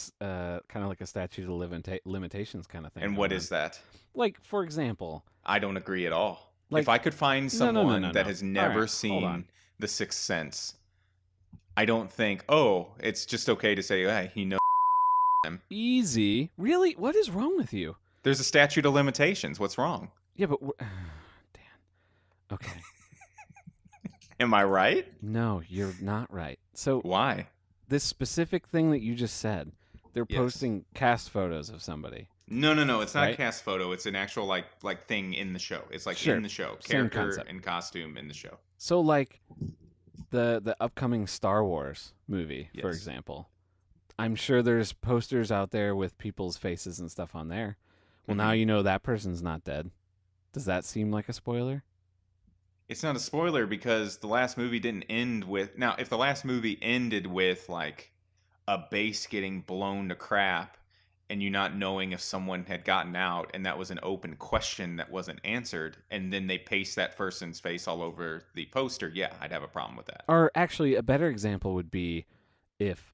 kind of like a statute of limitations kind of thing And what going on. is that? Like, for example, I don't agree at all. like If I could find no. someone that has All never right, hold on. seen The Sixth Sense, I don't think, oh, it's just okay to say, hey, he knows him. Easy, really? What is wrong with you? There's a statute of limitations. What's wrong? Yeah, but Dan. Okay, Am I right? no, you're not right. So Why? this specific thing that you just said, they're Yes. posting cast photos of somebody. No. It's not Right? a cast photo. It's an actual like thing in the show. It's like Sure. in the show, Same character concept. and costume in the show. So like the upcoming Star Wars movie, for Yes. example. I'm sure there's posters out there with people's faces and stuff on there. Well, now Mhm. you know that person's not dead. Does that seem like a spoiler? It's not a spoiler because the last movie didn't end with. Now, if the last movie ended with like a base getting blown to crap and you not knowing if someone had gotten out and that was an open question that wasn't answered, and then they paste that person's face all over the poster, yeah, I'd have a problem with that. Or actually, a better example would be if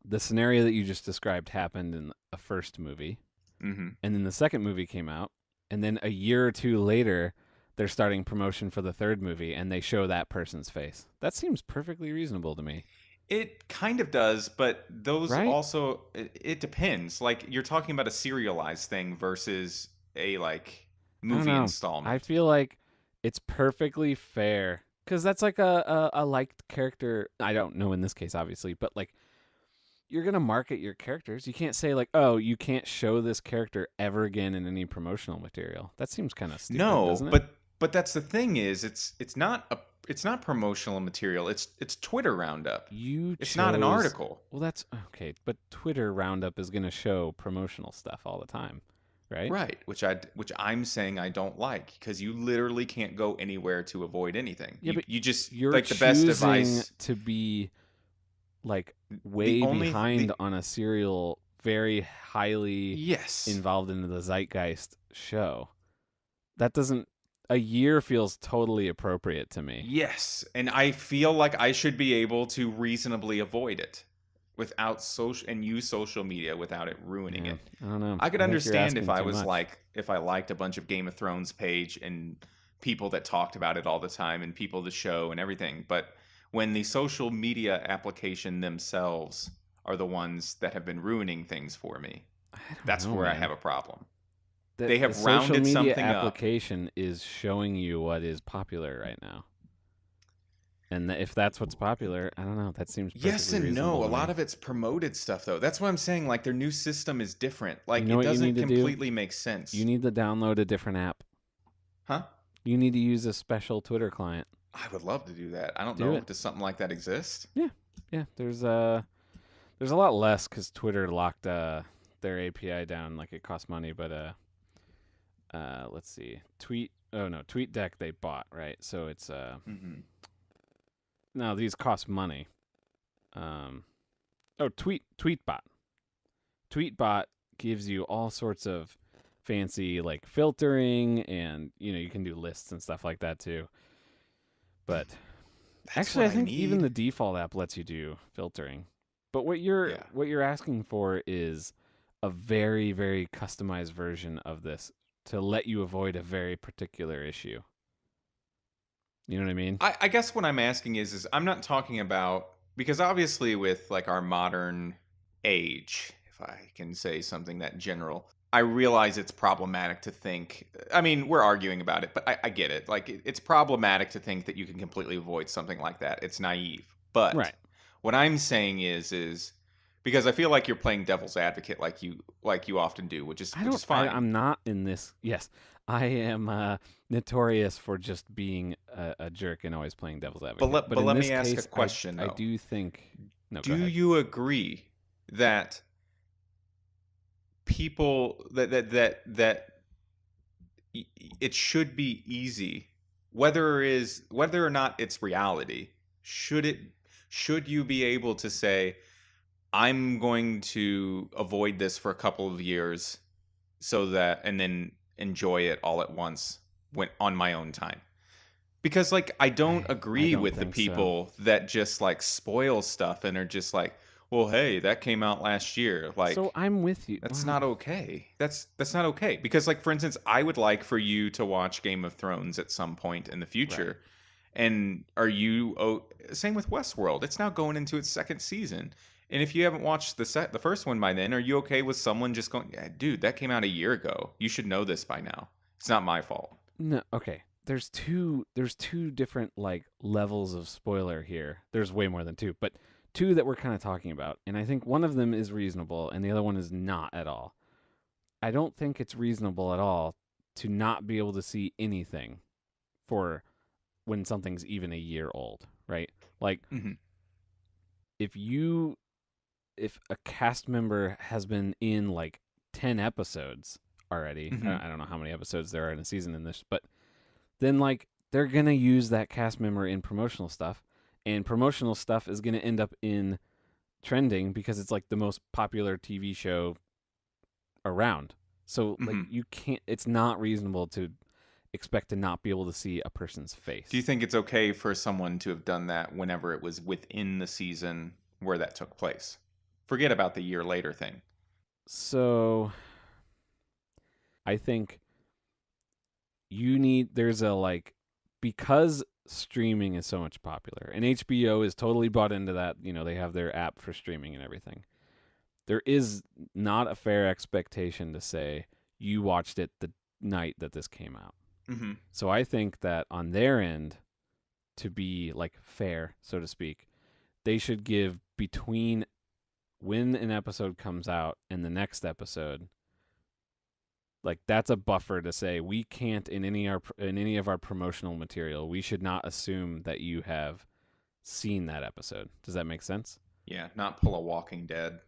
the scenario that you just described happened in a first movie, Mm-hmm. and then the second movie came out, and then a year or two later, they're starting promotion for the third movie, and they show that person's face. That seems perfectly reasonable to me. It kind of does, but those Right? also it depends. Like you're talking about a serialized thing versus a like I don't movie know. installment. I feel like it's perfectly fair because that's like a liked character. I don't know in this case, obviously, but like you're gonna market your characters. You can't say like, oh, you can't show this character ever again in any promotional material. That seems kind of stupid, No, doesn't it? but that's the thing is it's not promotional material. It's Twitter roundup. It's not an article. Well, that's okay, but Twitter Roundup is gonna show promotional stuff all the time, right? Right, which I'm saying I don't like because you literally can't go anywhere to avoid anything. Yeah, but You just you're like the best choosing device. to be like The way only behind the on a serial, very highly yes. involved into the zeitgeist show. That doesn't. A year feels totally appropriate to me. Yes, and I feel like I should be able to reasonably avoid it without social and use social media without it ruining Yeah, it. I don't know. I could think you're understand if asking I too was much. like if I liked a bunch of Game of Thrones page and people that talked about it all the time and people the show and everything, but when the social media application themselves are the ones that have been ruining things for me, I don't that's know, where I man. have a problem. The, They the have social rounded media something up. application is showing you what is popular right now. And if that's what's popular, I don't know. That seems perfectly Yes and no. reasonable A to lot me. of it's promoted stuff though. That's what I'm saying. Like their new system is different. Like know it what you doesn't need to do? completely make sense. You need to download a different app. Huh? You need to use a special Twitter client. I would love to do that. I don't Do know. it. Does something like that exist? Yeah, there's a lot less because Twitter locked their API down. Like it costs money, but let's see, TweetDeck they bought, right? So it's Mm-hmm. no, these cost money. Tweetbot. Tweetbot gives you all sorts of fancy like filtering, and you can do lists and stuff like that too. But That's actually, what I think even need. the default app lets you do filtering. But what you're Yeah. what you're asking for is a very, very customized version of this to let you avoid a very particular issue. You know what I mean? I guess what I'm asking is I'm not talking about, because obviously with like our modern age, if I can say something that general, I realize it's problematic to think. I mean, we're arguing about it, but I get it. Like it's problematic to think that you can completely avoid something like that. It's naive. But Right. what I'm saying is because I feel like you're playing devil's advocate like you often do, which is I which don't. is fine. I'm not in this. Yes, I am notorious for just being a jerk and always playing devil's advocate. But But in let this me ask a case, I question I though. do think. No, Do go ahead. you agree that people that it should be easy, whether or not it's reality, should you be able to say, I'm going to avoid this for a couple of years so that, and then enjoy it all at once when on my own time? Because like I don't I agree don't with the think so. people that just like spoil stuff and are just like, well, hey, that came out last year. So Like I'm with you. that's Well, not okay. That's not okay. Because like for instance, I would like for you to watch Game of Thrones at some point in the right. future. And are you same with Westworld. It's now going into its second season. And if you haven't watched the first one by then, are you okay with someone just going, yeah, dude, that came out a year ago. You should know this by now. It's not my fault. No, okay. There's two different like levels of spoiler here. There's way more than two, but two that we're kind of talking about. And I think one of them is reasonable and the other one is not at all. I don't think it's reasonable at all to not be able to see anything for when something's even a year old, right? Like Hmm. if you if a cast member has been in like 10 episodes already, Hmm. I don't know how many episodes there are in a season in this, but then like they're going to use that cast member in promotional stuff, and promotional stuff is going to end up in trending because it's like the most popular TV show around. So like Hmm. you can't, it's not reasonable to expect to not be able to see a person's Do you face. think it's okay for someone to have done that whenever it was within the season where that took place? Forget about the year later thing. So I think there's a like, because streaming is so much popular and HBO is totally bought into that, they have their app for streaming and everything. There is not a fair expectation to say you watched it the night that this came out. Hmm. So I think that on their end, to be like fair, so to speak, they should give between when an episode comes out and the next episode, like that's a buffer to say we can't in any of our promotional material, we should not assume that you have seen that episode. Does that make sense? Yeah, not pull a Walking Dead.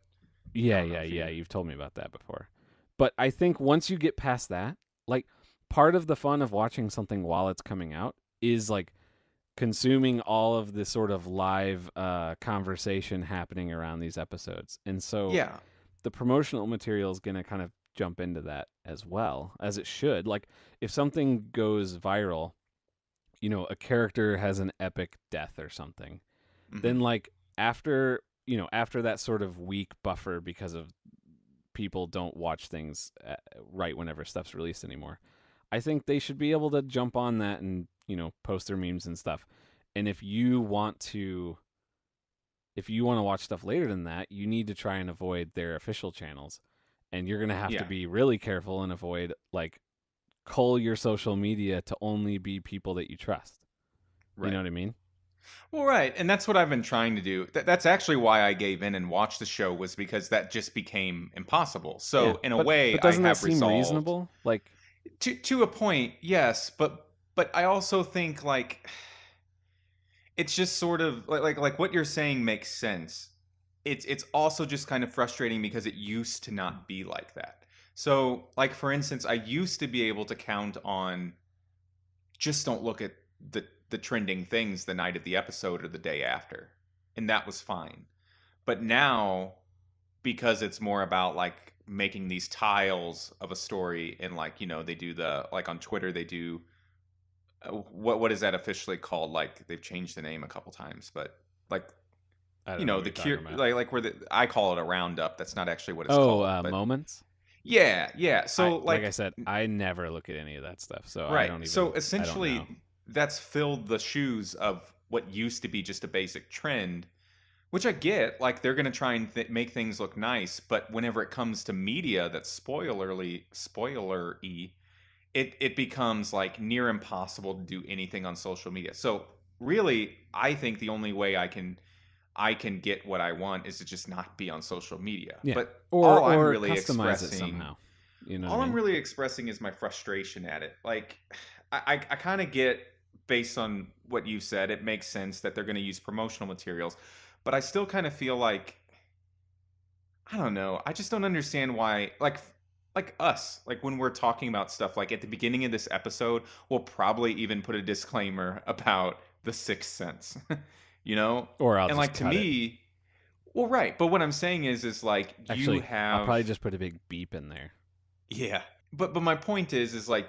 I Yeah, don't know yeah, if yeah. you. You've told me about that before. But I think once you get past that, like part of the fun of watching something while it's coming out is like consuming all of this sort of live conversation happening around these episodes. And so Yeah, the promotional material is going to kind of jump into that as well, as it should. Like if something goes viral, a character has an epic death or something, hmm, then like after that sort of week buffer because of people don't watch things right whenever stuff's released anymore, I think they should be able to jump on that and post their memes and stuff. And if you want to watch stuff later than that, you need to try and avoid their official channels, and you're gonna have to yeah, be really careful and avoid like cull your social media to only be people that you trust. You know right. what I mean? Well, right, and that's what I've been trying to do. That's actually why I gave in and watched the show, was because that just became impossible. Yeah, So in a but way, but I doesn't that have seem resolved reasonable? Like, to a point, yes, but I also think like it's just sort of like what you're saying makes sense. It's also just kind of frustrating because it used to not be like that. So, like for instance, I used to be able to count on just don't look at the trending things the night of the episode or the day after, and that was fine. But now, because it's more about like making these tiles of a story, and like they do the like on Twitter they do what is that officially called? Like they've changed the name a couple times, but like I don't know what the you're talking cure, about. like where I call it a roundup. That's not actually what it's Oh, called, but moments. yeah, yeah. I So like I like said, I never look at any of that stuff, so I right. don't So even I don't essentially, know. that's filled the shoes of what used to be just a basic trend, which I get. Like they're going to try and make things look nice, but whenever it comes to media that's spoilery, it becomes like near impossible to do anything on social media. So really, I think the only way I can get what I want is to just not be on social media. Yeah. But Or customize it somehow. You know what I all I'm mean? really expressing is my frustration at it. Like I kind of get, based on what you said, it makes sense that they're going to use promotional materials, but I still kind of feel like, I don't know. I just don't understand why, like us, like when we're talking about stuff, like at the beginning of this episode, we'll probably even put a disclaimer about the Sixth Sense, you know? Or I'll And just like to cut it. me, well, right. But what I'm saying is like you Actually, I'll have, probably just put a big beep in there. yeah. But my point is like,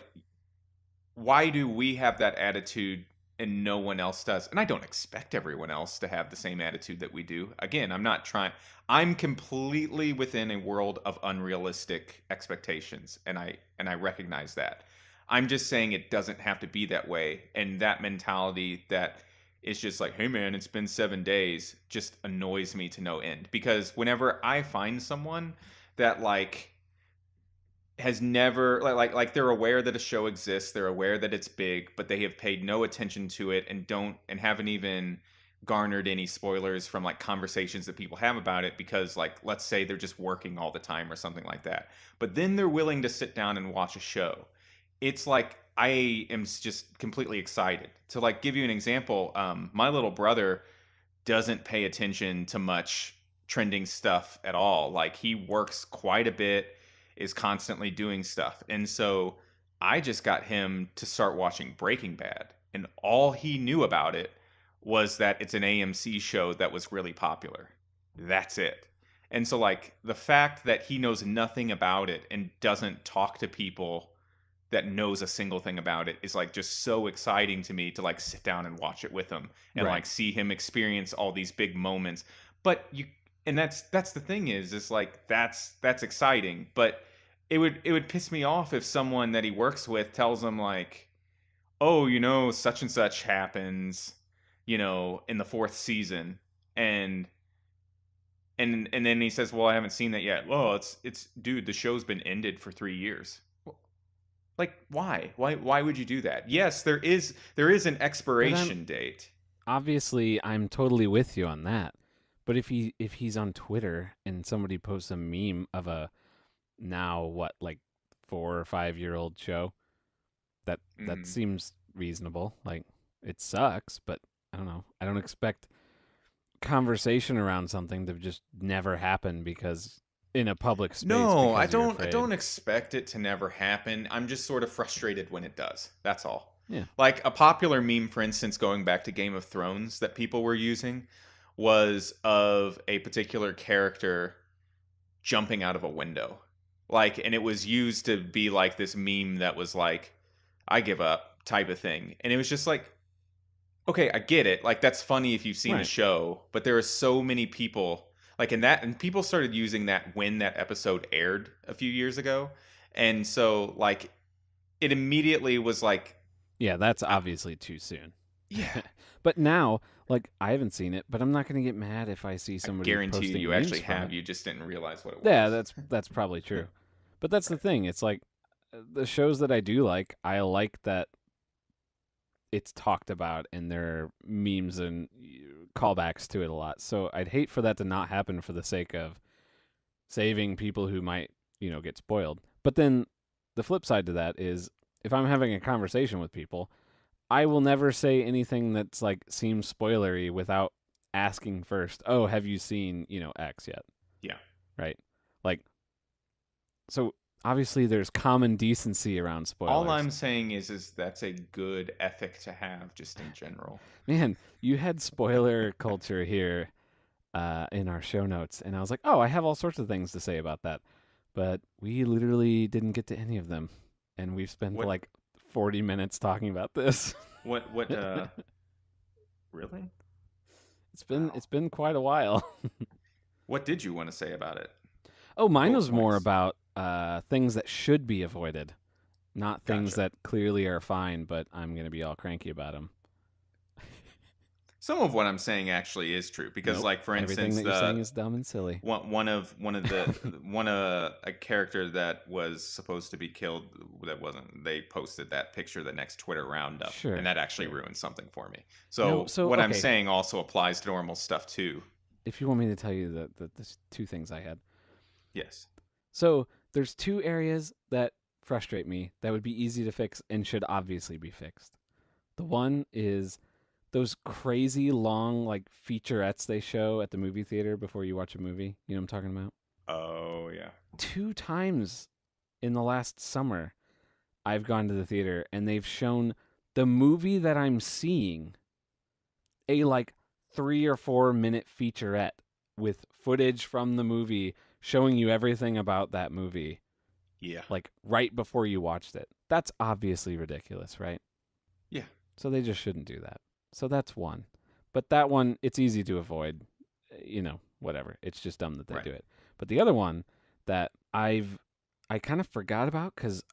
why do we have that attitude and no one else does? And I don't expect everyone else to have the same attitude that we do. Again, I'm not trying. I'm completely within a world of unrealistic expectations, and I recognize that. I'm just saying it doesn't have to be that way, and that mentality that is just like, hey man, it's been 7 days, just annoys me to no end. Because whenever I find someone that like has never like they're aware that a show exists, they're aware that it's big, but they have paid no attention to it and don't and haven't even garnered any spoilers from like conversations that people have about it, because like let's say they're just working all the time or something like that, but then they're willing to sit down and watch a show. It's like I am just completely excited. To like give you an example, my little brother doesn't pay attention to much trending stuff at all. Like he works quite a bit, is constantly doing stuff. And so I just got him to start watching Breaking Bad. And all he knew about it was that it's an AMC show that was really popular. That's it. And so like the fact that he knows nothing about it and doesn't talk to people that knows a single thing about it is like just so exciting to me to like sit down and watch it with him and Right. like see him experience all these big moments. But you, and that's the thing is like that's exciting, but it would piss me off if someone that he works with tells him like, oh, such and such happens, in the fourth season, and and then he says, well, I haven't seen that yet. Well, it's dude, the show's been ended for 3 years. Like, why would you do that? Yes, there is an But I'm expiration date. obviously I'm totally with you on that. But if he's on Twitter and somebody posts a meme of a now what like 4 or 5 year old show, that Mhm. seems reasonable. Like it sucks, but I don't know. I don't expect conversation around something to just never happen because in a public space No, I because you're don't I afraid. don't expect it to never happen. I'm just sort of frustrated when it does. That's all. Yeah. Like a popular meme, for instance, going back to Game of Thrones that people were using was of a particular character jumping out of a window. Like, and it was used to be like this meme that was like, I give up type of thing. And it was just like, okay, I get it. Like that's funny if you've seen the Right. show, but there are so many people like in that, and people started using that when that episode aired a few years ago. And so like it immediately was like, Yeah, that's I, obviously too soon. yeah, But now, like I haven't seen it, but I'm not going to get mad if I see I somebody guarantee you, posting you memes actually from have. it. You just didn't realize what it Yeah, was. that's probably true. But that's the Right. thing. It's like the shows that I do like, I like that it's talked about and there are memes and callbacks to it a lot. So I'd hate for that to not happen for the sake of saving people who might, get spoiled. But then the flip side to that is if I'm having a conversation with people, I will never say anything that's like seems spoilery without asking first, "Oh, have you seen, X yet?" Yeah. Right? Like so obviously there's common decency around All spoilers. I'm saying is that's a good ethic to have just in general. Man, you had spoiler culture here in our show notes, and I was like, oh, I have all sorts of things to say about that, but we literally didn't get to any of them, and we've spent What like 40 minutes talking about this. what really? it's been Wow. it's been quite a while. What did you want to say about it? Oh, mine Bullet was more points. about things that should be avoided. not things Gotcha. that clearly are fine, but I'm going to be all cranky about them. Some of what I'm saying actually is true because, Nope. like, for Everything instance, that you're saying is dumb and silly. one of a character that was supposed to be killed that wasn't. They posted that picture the next Twitter roundup, and Sure, that actually sure. ruined something for me. No, So so what I'm okay. saying also applies to normal stuff too. If you want me to tell you the two things I had. Yes. So there's two areas that frustrate me that would be easy to fix and should obviously be fixed. The one is those crazy long like featurettes they show at the movie theater before you watch a movie. You know what I'm talking about? Oh yeah. Two times in the last summer, I've gone to the theater and they've shown the movie that I'm seeing a like 3 or 4 minute featurette with footage from the movie showing you everything about that movie, Yeah. like right before you watched it. That's obviously ridiculous, right? Yeah. So they just shouldn't do that. So that's one. But that one, it's easy to avoid. Whatever. It's just dumb that they Right. do it. But the other one that I kind of forgot about because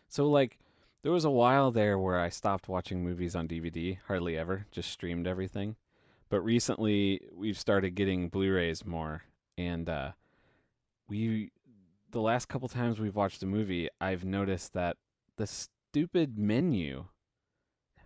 so like there was a while there where I stopped watching movies on DVD, hardly ever, just streamed everything. But recently we've started getting Blu-rays more, and we the last couple times we've watched a movie, I've noticed that the stupid menu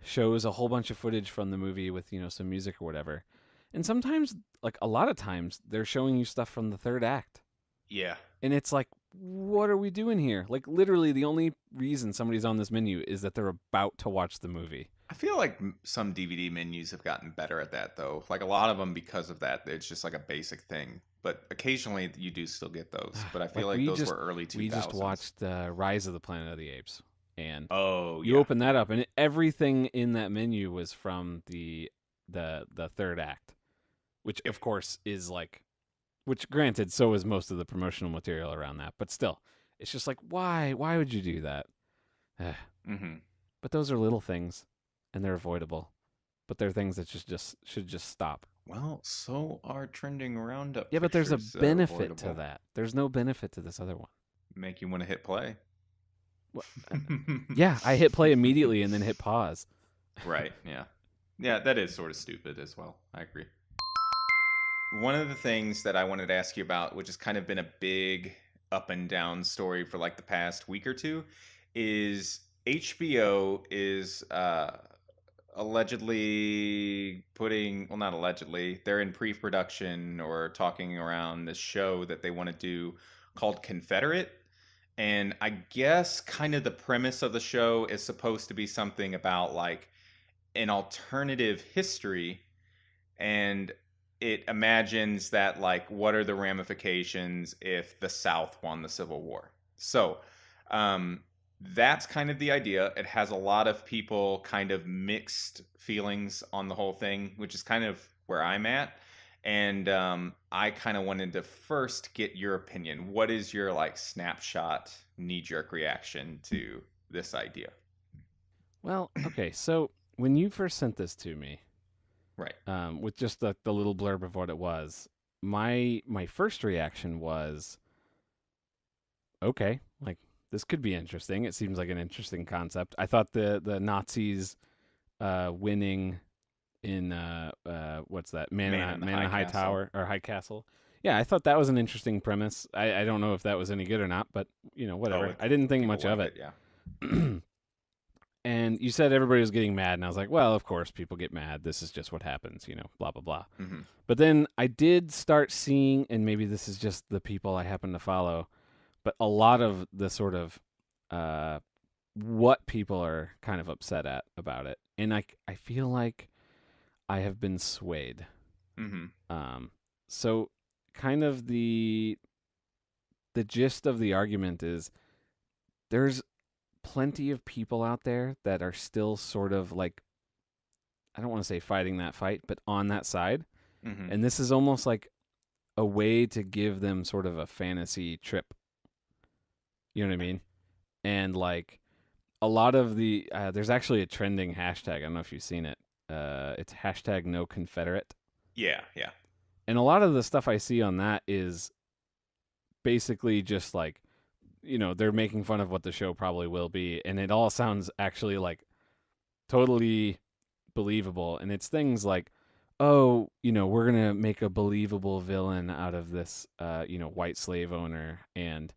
shows a whole bunch of footage from the movie with some music or whatever, and sometimes, like a lot of times, they're showing you stuff from the third act, Yeah. and it's like, what are we doing here? Like literally, the only reason somebody's on this menu is that they're about to watch the movie. I feel like some DVD menus have gotten better at that, though. Like a lot of them, because of that, it's just like a basic thing. But occasionally, you do still get those. But I feel Like like those were early we just 2000s. watched Rise of the Planet of the Apes, and Oh you yeah, open that yeah, up, and everything in that menu was from the third act, which yep. of course is like, which granted, so is most of the promotional material around that, but still, it's just like, why would you do that? Hmm. But those are little things, and they're avoidable. But they're things that just should just stop. Well, so are trending roundup Yeah, but there's a pictures benefit to avoidable. that. There's no benefit to this other one. Make you want to hit play. What? Yeah, I hit play immediately and then hit pause. Right. Yeah. Yeah, that is sort of stupid as well. I agree. One of the things that I wanted to ask you about, which has kind of been a big up and down story for like the past week or two, is HBO is allegedly putting, well, not allegedly, they're in pre production or talking around this show that they want to do called Confederate. And I guess kind of the premise of the show is supposed to be something about like an alternative history, and it imagines that like what are the ramifications if the South won the Civil War. So um, that's kind of the idea. It has a lot of people kind of mixed feelings on the whole thing, which is kind of where I'm at. And I kind of wanted to first get your opinion. What is your like snapshot knee jerk reaction to this idea? Well, okay, so when you first sent this to me, Right. with just the little blurb of what it was, my first reaction was, okay, like this could be interesting. It seems like an interesting concept. I thought the Nazis winning in what's that, Man in the Man in High a High Castle. Tower or High Castle. Yeah, I thought that was an interesting premise. I don't know if that was any good or not, but Oh, whatever. I didn't think people much of like it. it, yeah. And you said everybody was getting mad, and I was like, well, of course people get mad. This is just what happens, blah blah blah. Hmm. But then I did start seeing, and maybe this is just the people I happen to follow, but a lot of the sort of uh, what people are kind of upset at about it, and I feel like I have been swayed. Hmm. So kind of the gist of the argument is there's plenty of people out there that are still sort of like, I don't want to say fighting that fight, but on that side. Hmm. And this is almost like a way to give them sort of a fantasy trip. You know what I mean? And like a lot of there's actually a trending hashtag. I don't know if you've seen it. It's hashtag no Confederate. Yeah, yeah. And a lot of the stuff I see on that is basically just like they're making fun of what the show probably will be, and it all sounds actually like totally believable. And it's things like, oh, we're gonna make a believable villain out of this, white slave owner, and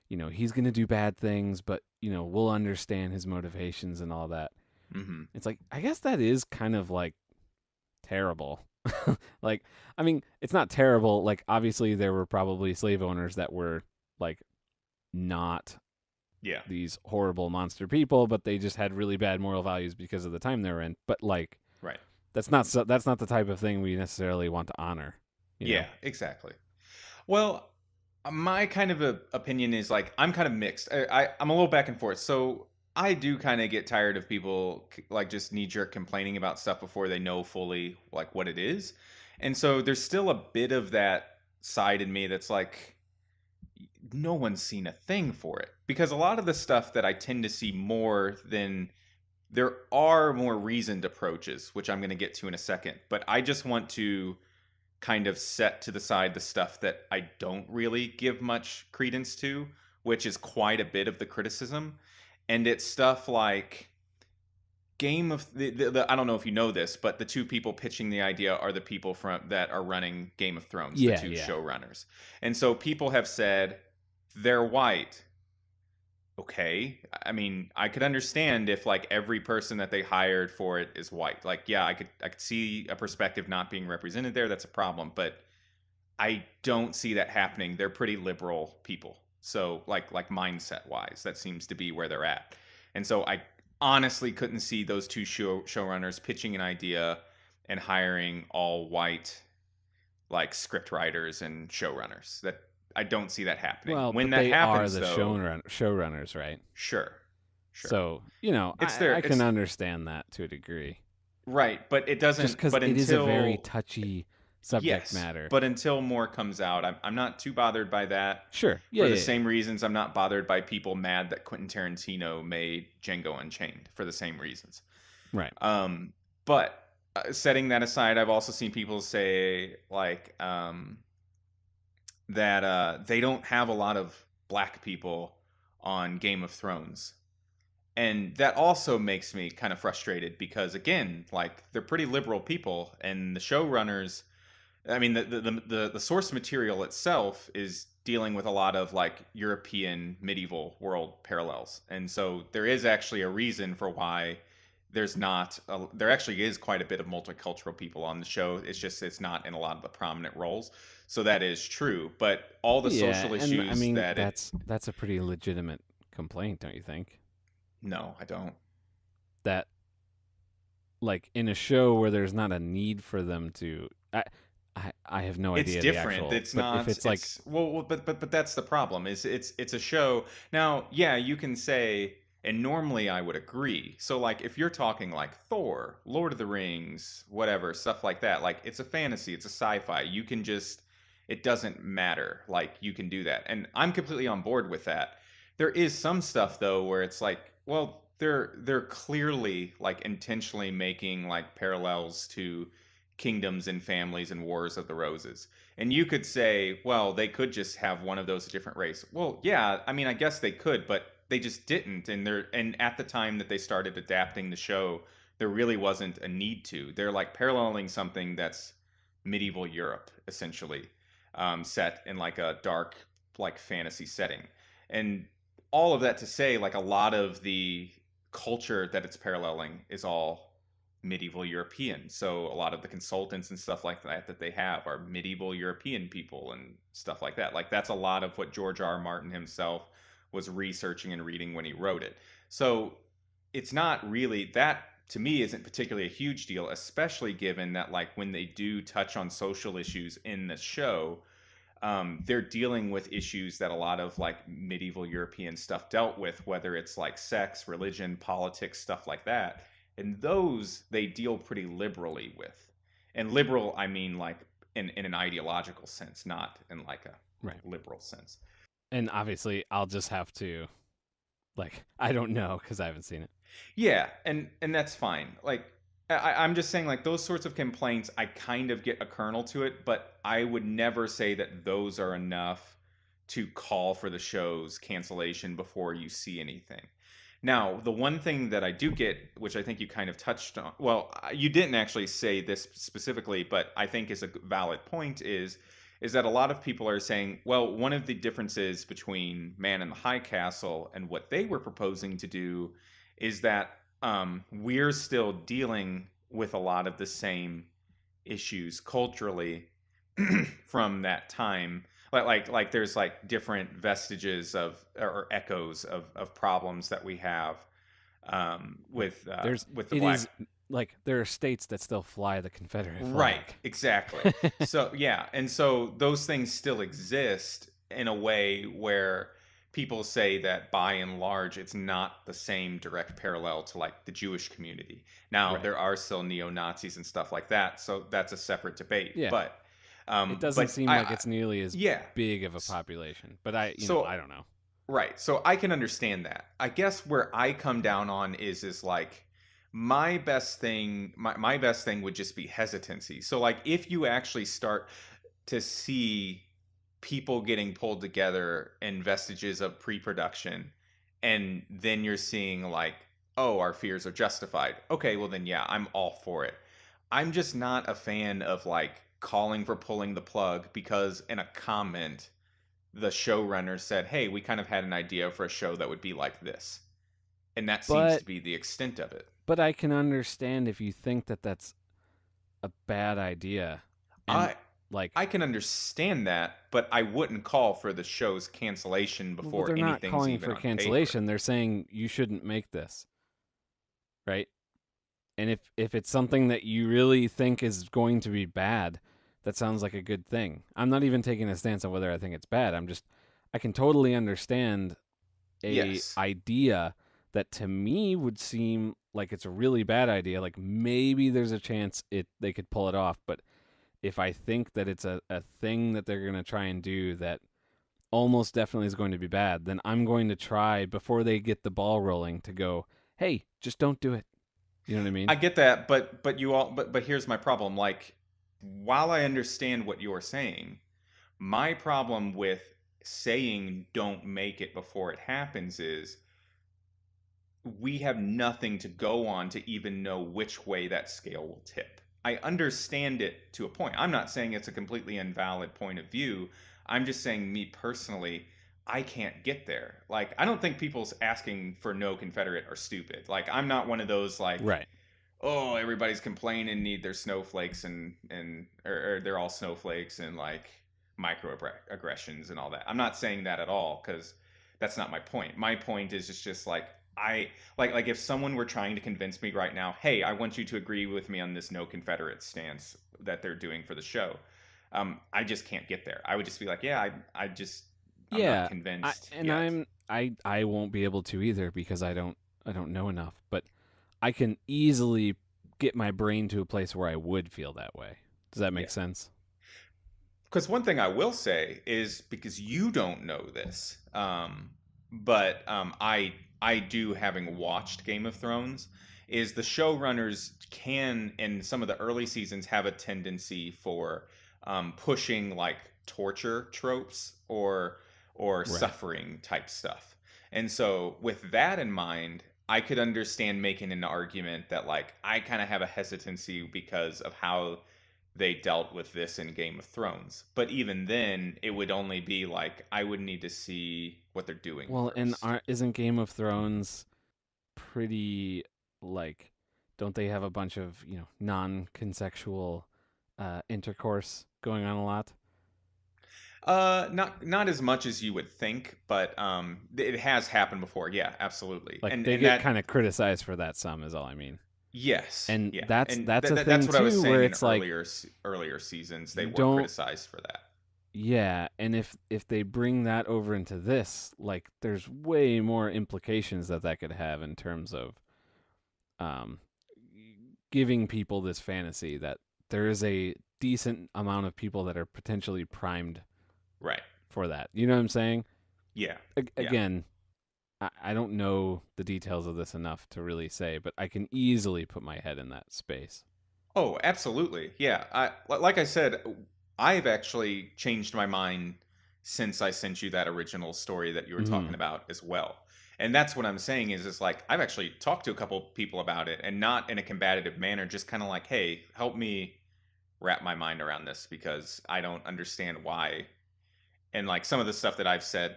he's gonna do bad things, but we'll understand his motivations and all that. Hmm. It's like, I guess that is kind of like terrible. Like, I mean, it's not terrible. Like, obviously, there were probably slave owners that were like not Yeah. these horrible monster people, but they just had really bad moral values because of the time they were in. But like, Right. that's not the type of thing we necessarily want to honor. You Yeah, know? exactly. Well, my kind of opinion is like I'm kind of mixed. I'm a little back and forth. So I do kind of get tired of people like just knee jerk complaining about stuff before they know fully like what it is. And so there's still a bit of that side in me that's like no one's seen a thing for it because a lot of the stuff that I tend to see more than there are more reasoned approaches, which I'm going to get to in a second. But I just want to kind of set to the side the stuff that I don't really give much credence to, which is quite a bit of the criticism. And it's stuff like Game of the I don't know if you know this, but the two people pitching the idea are the people from that are running Game of Thrones, the Yeah, two yeah. showrunners. And so people have said they're white. Okay. I mean, I could understand if like every person that they hired for it is white. Like, yeah, I could see a perspective not being represented there. That's a problem, but I don't see that happening. They're pretty liberal people. So like mindset wise, that seems to be where they're at. And so I honestly couldn't see those two showrunners pitching an idea and hiring all white like script writers and showrunners. That I don't see that happening. Well, When but that they are happens the though, showrunners, right? sure. Sure. So It's their I can it's understand that to a degree. right, but it Just doesn't because but it is a very until touchy subject yes, matter. but until more comes out, I'm not too bothered by that. Sure. Yeah, For the yeah, yeah. same reasons, I'm not bothered by people mad that Quentin Tarantino made Django Unchained for the same reasons. Right. But setting that aside, I've also seen people say like that they don't have a lot of black people on Game of Thrones. And that also makes me kind of frustrated because again, like they're pretty liberal people and the showrunners I mean, the source material itself is dealing with a lot of like European medieval world parallels, and so there is actually a reason for why there actually is quite a bit of multicultural people on the show. It's just it's not in a lot of the prominent roles, so that is true. But all the Yeah, social and I issues mean that it that's a pretty legitimate complaint, don't you think? no, I don't. That like in a show where there's not a need for them to I have no It's idea the different. actual, It's but if not. it's like, It's but that's the problem. Is it's a show now. Yeah, you can say, and normally I would agree. So like, if you're talking like Thor, Lord of the Rings, whatever stuff like that, like it's a fantasy, it's a sci-fi. You can just, it doesn't matter. Like you can do that, and I'm completely on board with that. There is some stuff though where it's like, well, they're clearly like intentionally making like parallels to kingdoms and families and wars of the roses. And you could say, well, they could just have one of those different race. Well, yeah, I mean, I guess they could, but they just didn't. And at the time that they started adapting the show, there really wasn't a need to. They're like paralleling something that's medieval Europe, essentially, set in like a dark, like fantasy setting. And all of that to say, like a lot of the culture that it's paralleling is all medieval European. So a lot of the consultants and stuff like that they have are medieval European people and stuff like that. Like that's a lot of what George R. R. Martin himself was researching and reading when he wrote it. So it's not really that to me isn't particularly a huge deal, especially given that like when they do touch on social issues in the show, they're dealing with issues that a lot of like medieval European stuff dealt with, whether it's like sex, religion, politics, stuff like that. And those they deal pretty liberally with. And liberal, I mean like in an ideological sense, not in like a right. liberal sense. And obviously, I'll just have to like, I don't know because I haven't seen it. Yeah, and that's fine. Like I'm just saying, like those sorts of complaints, I kind of get a kernel to it, but I would never say that those are enough to call for the show's cancellation before you see anything. Now, the one thing that I do get, which I think you kind of touched on, well, you didn't actually say this specifically, but I think is a valid point, is that a lot of people are saying, well, one of the differences between Man in the High Castle and what they were proposing to do is that we're still dealing with a lot of the same issues culturally from that time. Like there's like different vestiges of or echoes of problems that we have Like there's with the it black. is like there are states that still fly the Confederate Right, flag. exactly. So yeah, and so those things still exist in a way where people say that by and large it's not the same direct parallel to like the Jewish community. Now Right. there are still neo-Nazis and stuff like that, so that's a separate debate. Yeah. It doesn't But seem like it's nearly as yeah. big of a population. But I So don't know. right. So I can understand that. I guess where I come down on is like my best thing would just be hesitancy. So like if you actually start to see people getting pulled together and vestiges of pre-production and then you're seeing like, oh, our fears are justified. Okay, well then yeah, I'm all for it. I'm just not a fan of like calling for pulling the plug because in a comment the showrunner said, "Hey, we kind of had an idea for a show that would be like this," and that seems But to be the extent of it. I can understand if you think that that's a bad idea, and I like, I can understand that, but I wouldn't call for the show's cancellation well, before they're not anything's calling even for on paper. cancellation. They're saying you shouldn't make this, right? And if it's something that you really think is going to be bad, that sounds like a good thing. I'm not even taking a stance on whether I think it's bad. I can totally understand a Yes, idea that to me would seem like it's a really bad idea. Like maybe there's a chance they could pull it off, but if I think that it's a thing that they're gonna try and do that almost definitely is going to be bad, then I'm going to try before they get the ball rolling to go, hey, just don't do it. You know what I mean? I get that, but here's my problem. Like, while I understand what you're saying, my problem with saying don't make it before it happens is we have nothing to go on to even know which way that scale will tip. I understand it to a point. I'm not saying it's a completely invalid point of view. I'm just saying, me personally, I can't get there. Like, I don't think people's asking for no Confederate are stupid. Like, I'm not one of those, like, Right. oh, everybody's complaining, need their snowflakes or they're all snowflakes and like microaggressions and all that. I'm not saying that at all because that's not my point. My point is just like I like if someone were trying to convince me right now, hey, I want you to agree with me on this no Confederate stance that they're doing for the show. I just can't get there. I would just be like, yeah, I'm not Yeah. convinced And yet. I won't be able to either because I don't know enough, but I can easily get my brain to a place where I would feel that way. Does that make Yeah. sense? Because one thing I will say is because you don't know this, but I do, having watched Game of Thrones, is the showrunners can in some of the early seasons have a tendency for pushing like torture tropes or Right. suffering type stuff. And so with that in mind, I could understand making an argument that like I kind of have a hesitancy because of how they dealt with this in Game of Thrones. But even then, it would only be like I would need to see what they're doing Well, and first. isn't Game of Thrones pretty like don't they have a bunch of, non-consensual intercourse going on a lot? Not as much as you would think, but it has happened before. Yeah, absolutely. Like they And get that kind of criticized for that some is all I mean. yes, And yeah, and that's a that's thing what I was too where saying in it's like earlier seasons. They you were don't criticized for that. yeah, and if they bring that over into this, like there's way more implications that could have in terms of um giving people this fantasy that there is a decent amount of people that are potentially primed Right. for that. You know what I'm saying? Yeah. Yeah. Again, I don't know the details of this enough to really say, but I can easily put my head in that space. Oh, absolutely. Yeah. Like I said, I've actually changed my mind since I sent you that original story that you were Mm-hmm. talking about as well. And that's what I'm saying is like I've actually talked to a couple people about it, and not in a combative manner, just kind of like, hey, help me wrap my mind around this because I don't understand why. And like some of the stuff that I've said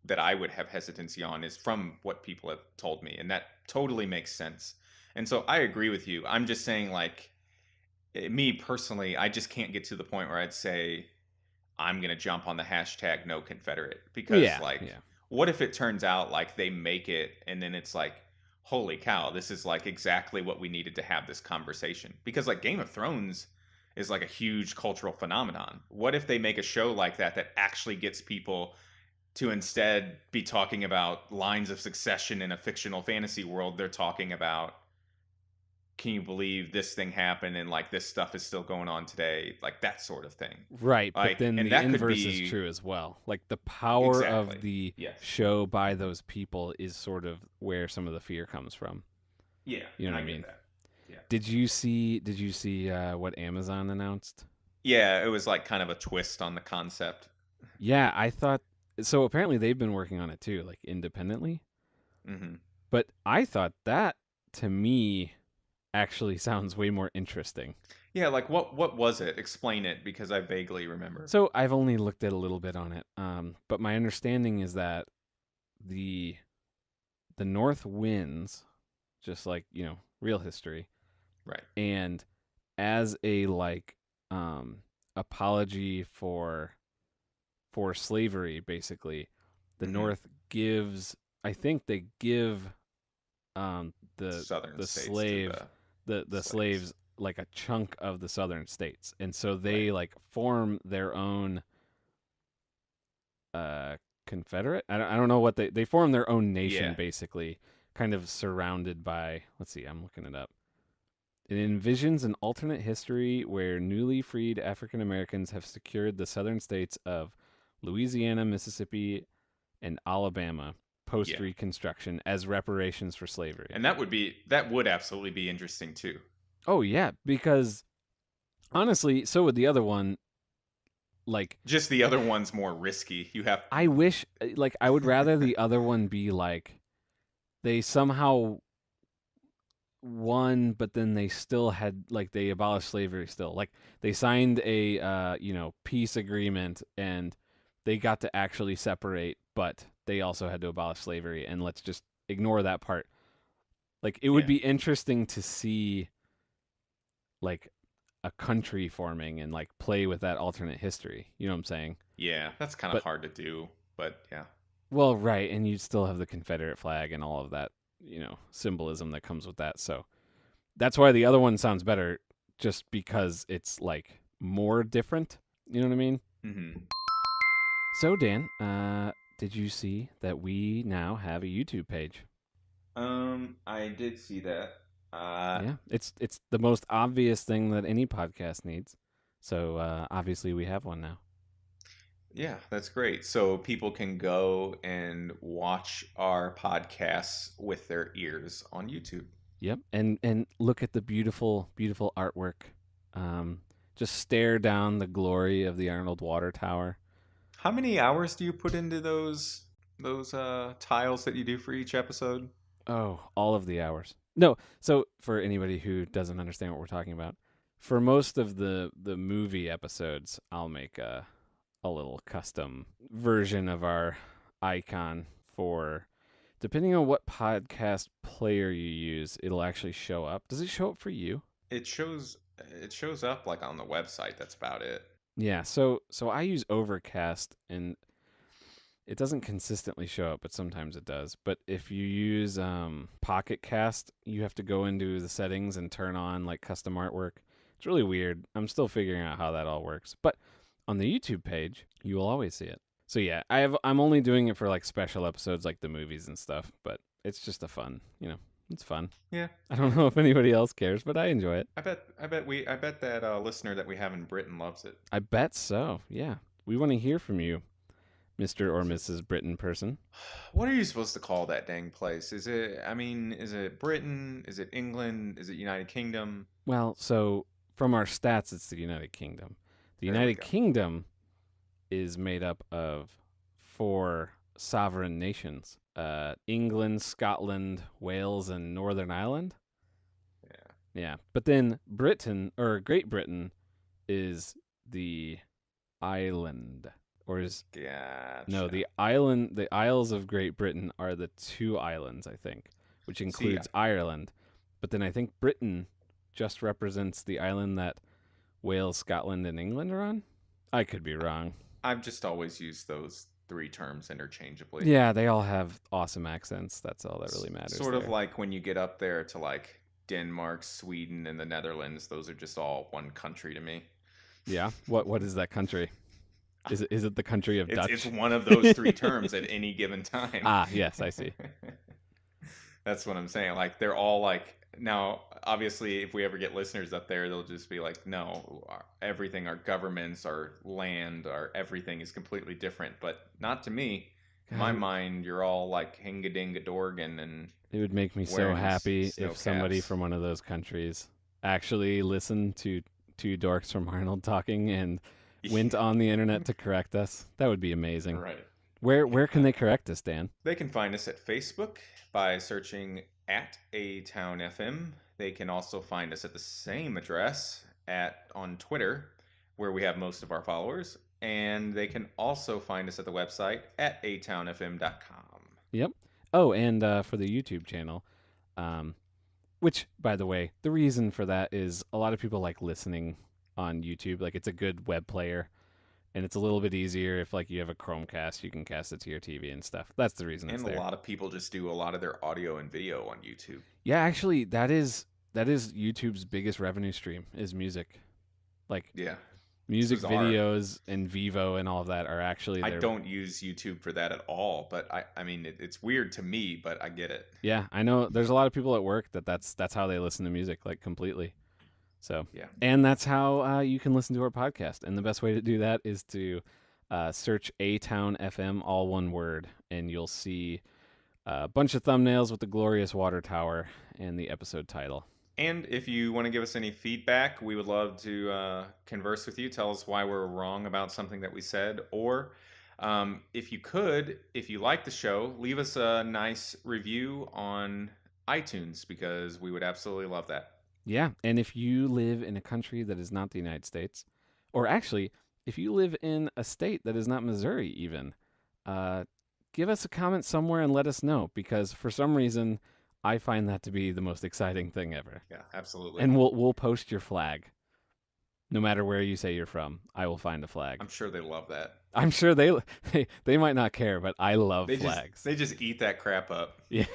that I would have hesitancy on is from what people have told me, and that totally makes sense. And so I agree with you. I'm just saying, like, me personally, I just can't get to the point where I'd say I'm gonna jump on the hashtag no Confederate because, Yeah, like, yeah. what if it turns out like they make it and then it's like, holy cow, this is like exactly what we needed to have this conversation? Because like Game of Thrones is like a huge cultural phenomenon. What if they make a show like that that actually gets people to instead be talking about lines of succession in a fictional fantasy world? They're talking about, can you believe this thing happened and like this stuff is still going on today, like that sort of thing. Right, but Like, then and the that could inverse is be true as well. Like the power of exactly, the yes, show by those people is sort of where some of the fear comes from. yeah, You know and what I I get mean? that. Yeah, Did you see what Amazon announced? yeah, it was like kind of a twist on the concept. Yeah, I thought so. Apparently, they've been working on it too, like independently. Hmm. But I thought that to me actually sounds way more interesting. Yeah, like what was it? Explain it because I vaguely remember. So I've only looked at a little bit on it, but my understanding is that the the North wins, just like real history, Right. and as a like apology for slavery, basically, the Hmm. North gives. I think they give the Southern the states to slave the the slaves. slaves like a chunk of the southern states, and so Right. they like form their own uh Confederate. I don't know what they form their own nation Yeah. basically, kind of surrounded by. Let's see, I'm looking it up. It envisions an alternate history where newly freed African Americans have secured the southern states of Louisiana, Mississippi, and Alabama post Yeah. Reconstruction as reparations for slavery. And that would absolutely be interesting too. Oh yeah, because honestly, so would the other one. Like, Just the other one's more risky. You have I wish, like, I would rather the other one be like they somehow won, but then they still had like they abolished slavery still. Like they signed a peace agreement and they got to actually separate, but they also had to abolish slavery. And let's just ignore that part. Like it would yeah. be interesting to see like a country forming and like play with that alternate history. You know what I'm saying? Yeah, that's kind of But hard to do, but yeah. well, right, and you'd still have the Confederate flag and all of that, symbolism that comes with that. So that's why the other one sounds better, just because it's like more different. You know what I mean? Hmm. So Dan, did you see that we now have a YouTube page? I did see that. Yeah, it's the most obvious thing that any podcast needs. So obviously we have one now. Yeah, that's great. So people can go and watch our podcasts with their ears on YouTube. Yep, and look at the beautiful beautiful artwork. Um, just stare down the glory of the Arnold Water Tower. How many hours do you put into those tiles that you do for each episode? Oh, all of the hours. No, so for anybody who doesn't understand what we're talking about, for most of the movie episodes, I'll make a little custom version of our icon for depending on what podcast player you use, it'll actually show up. Does it show up for you? It shows up like on the website. That's about it. Yeah, so I use Overcast and it doesn't consistently show up, but sometimes it does. But if you use Pocket Cast, you have to go into the settings and turn on like custom artwork. It's really weird. I'm still figuring out how that all works. But on the YouTube page, you will always see it. So yeah, I'm only doing it for like special episodes like the movies and stuff, but it's just a fun, it's fun. Yeah, I don't yeah. know if anybody else cares, but I enjoy it. I bet that listener that we have in Britain loves it. I bet so. Yeah. We want to hear from you, Mr. or So, Mrs. Britain person. what are you supposed to call that dang place? Is it? I mean, is it Britain? Is it England? Is it United Kingdom? Well, so from our stats, it's the United Kingdom. The There we United go. Kingdom is made up of 4 sovereign nations: England, Scotland, Wales, and Northern Ireland. Yeah. Yeah, but then Britain or Great Britain is the island, or is no, Gotcha. the island. The Isles of Great Britain are the 2 islands, I think, which See, includes Ireland. But then I think Britain just represents the island that Wales, Scotland, and England are on. I could be wrong. I've just always used those three terms interchangeably. Yeah, they all have awesome accents. That's all that really matters Sort of there. like when you get up there to like Denmark, Sweden, and the Netherlands, those are just all one country to me. Yeah. What is that country? Is it the country of It's Dutch? one of those three terms at any given time. Ah, yes, I see. That's what I'm saying. Like they're all like now. Obviously, if we ever get listeners up there, they'll just be like, "No, everything, our governments, our land, our everything is completely different." But not to me. In my God, mind, you're all like Hinga Dinga Dorgan and it would make me so wearing happy snow if somebody caps. from one of those countries actually listened to 2 dorks from Arnold talking and went on the internet to correct us. That would be amazing. Right. Where can they correct us, Dan? They can find us at Facebook by searching at A Town FM. They can also find us at the same address on Twitter, where we have most of our followers, and they can also find us at the website at atownfm.com. Yep. Oh, and for the YouTube channel, um, which, by the way, the reason for that is a lot of people like listening on YouTube. Like, it's a good web player, and it's a little bit easier if, like, you have a Chromecast, you can cast it to your TV and stuff. That's the reason it's And a there. lot of people just do a lot of their audio and video on YouTube. Yeah, actually, that is YouTube's biggest revenue stream is music. Like, Yeah. music Bizarre. videos and Vivo and all of that are actually I their. don't use YouTube for that at all, but I mean, it's weird to me, but I get it. Yeah, I know. There's a lot of people at work that's how they listen to music, like completely. So, Yeah. and that's how you can listen to our podcast. And the best way to do that is to search A Town FM, all one word, and you'll see a bunch of thumbnails with the glorious water tower and the episode title. And if you want to give us any feedback, we would love to converse with you. Tell us why we're wrong about something that we said. Or if you like the show, leave us a nice review on iTunes because we would absolutely love that. Yeah, and if you live in a country that is not the United States, or actually, if you live in a state that is not Missouri, even, uh, give us a comment somewhere and let us know because for some reason, I find that to be the most exciting thing ever. Yeah, absolutely. And we'll post your flag, no matter where you say you're from. I will find a flag. I'm sure they love that. I'm sure they might not care, but I love flags. They just eat that crap up. Yeah.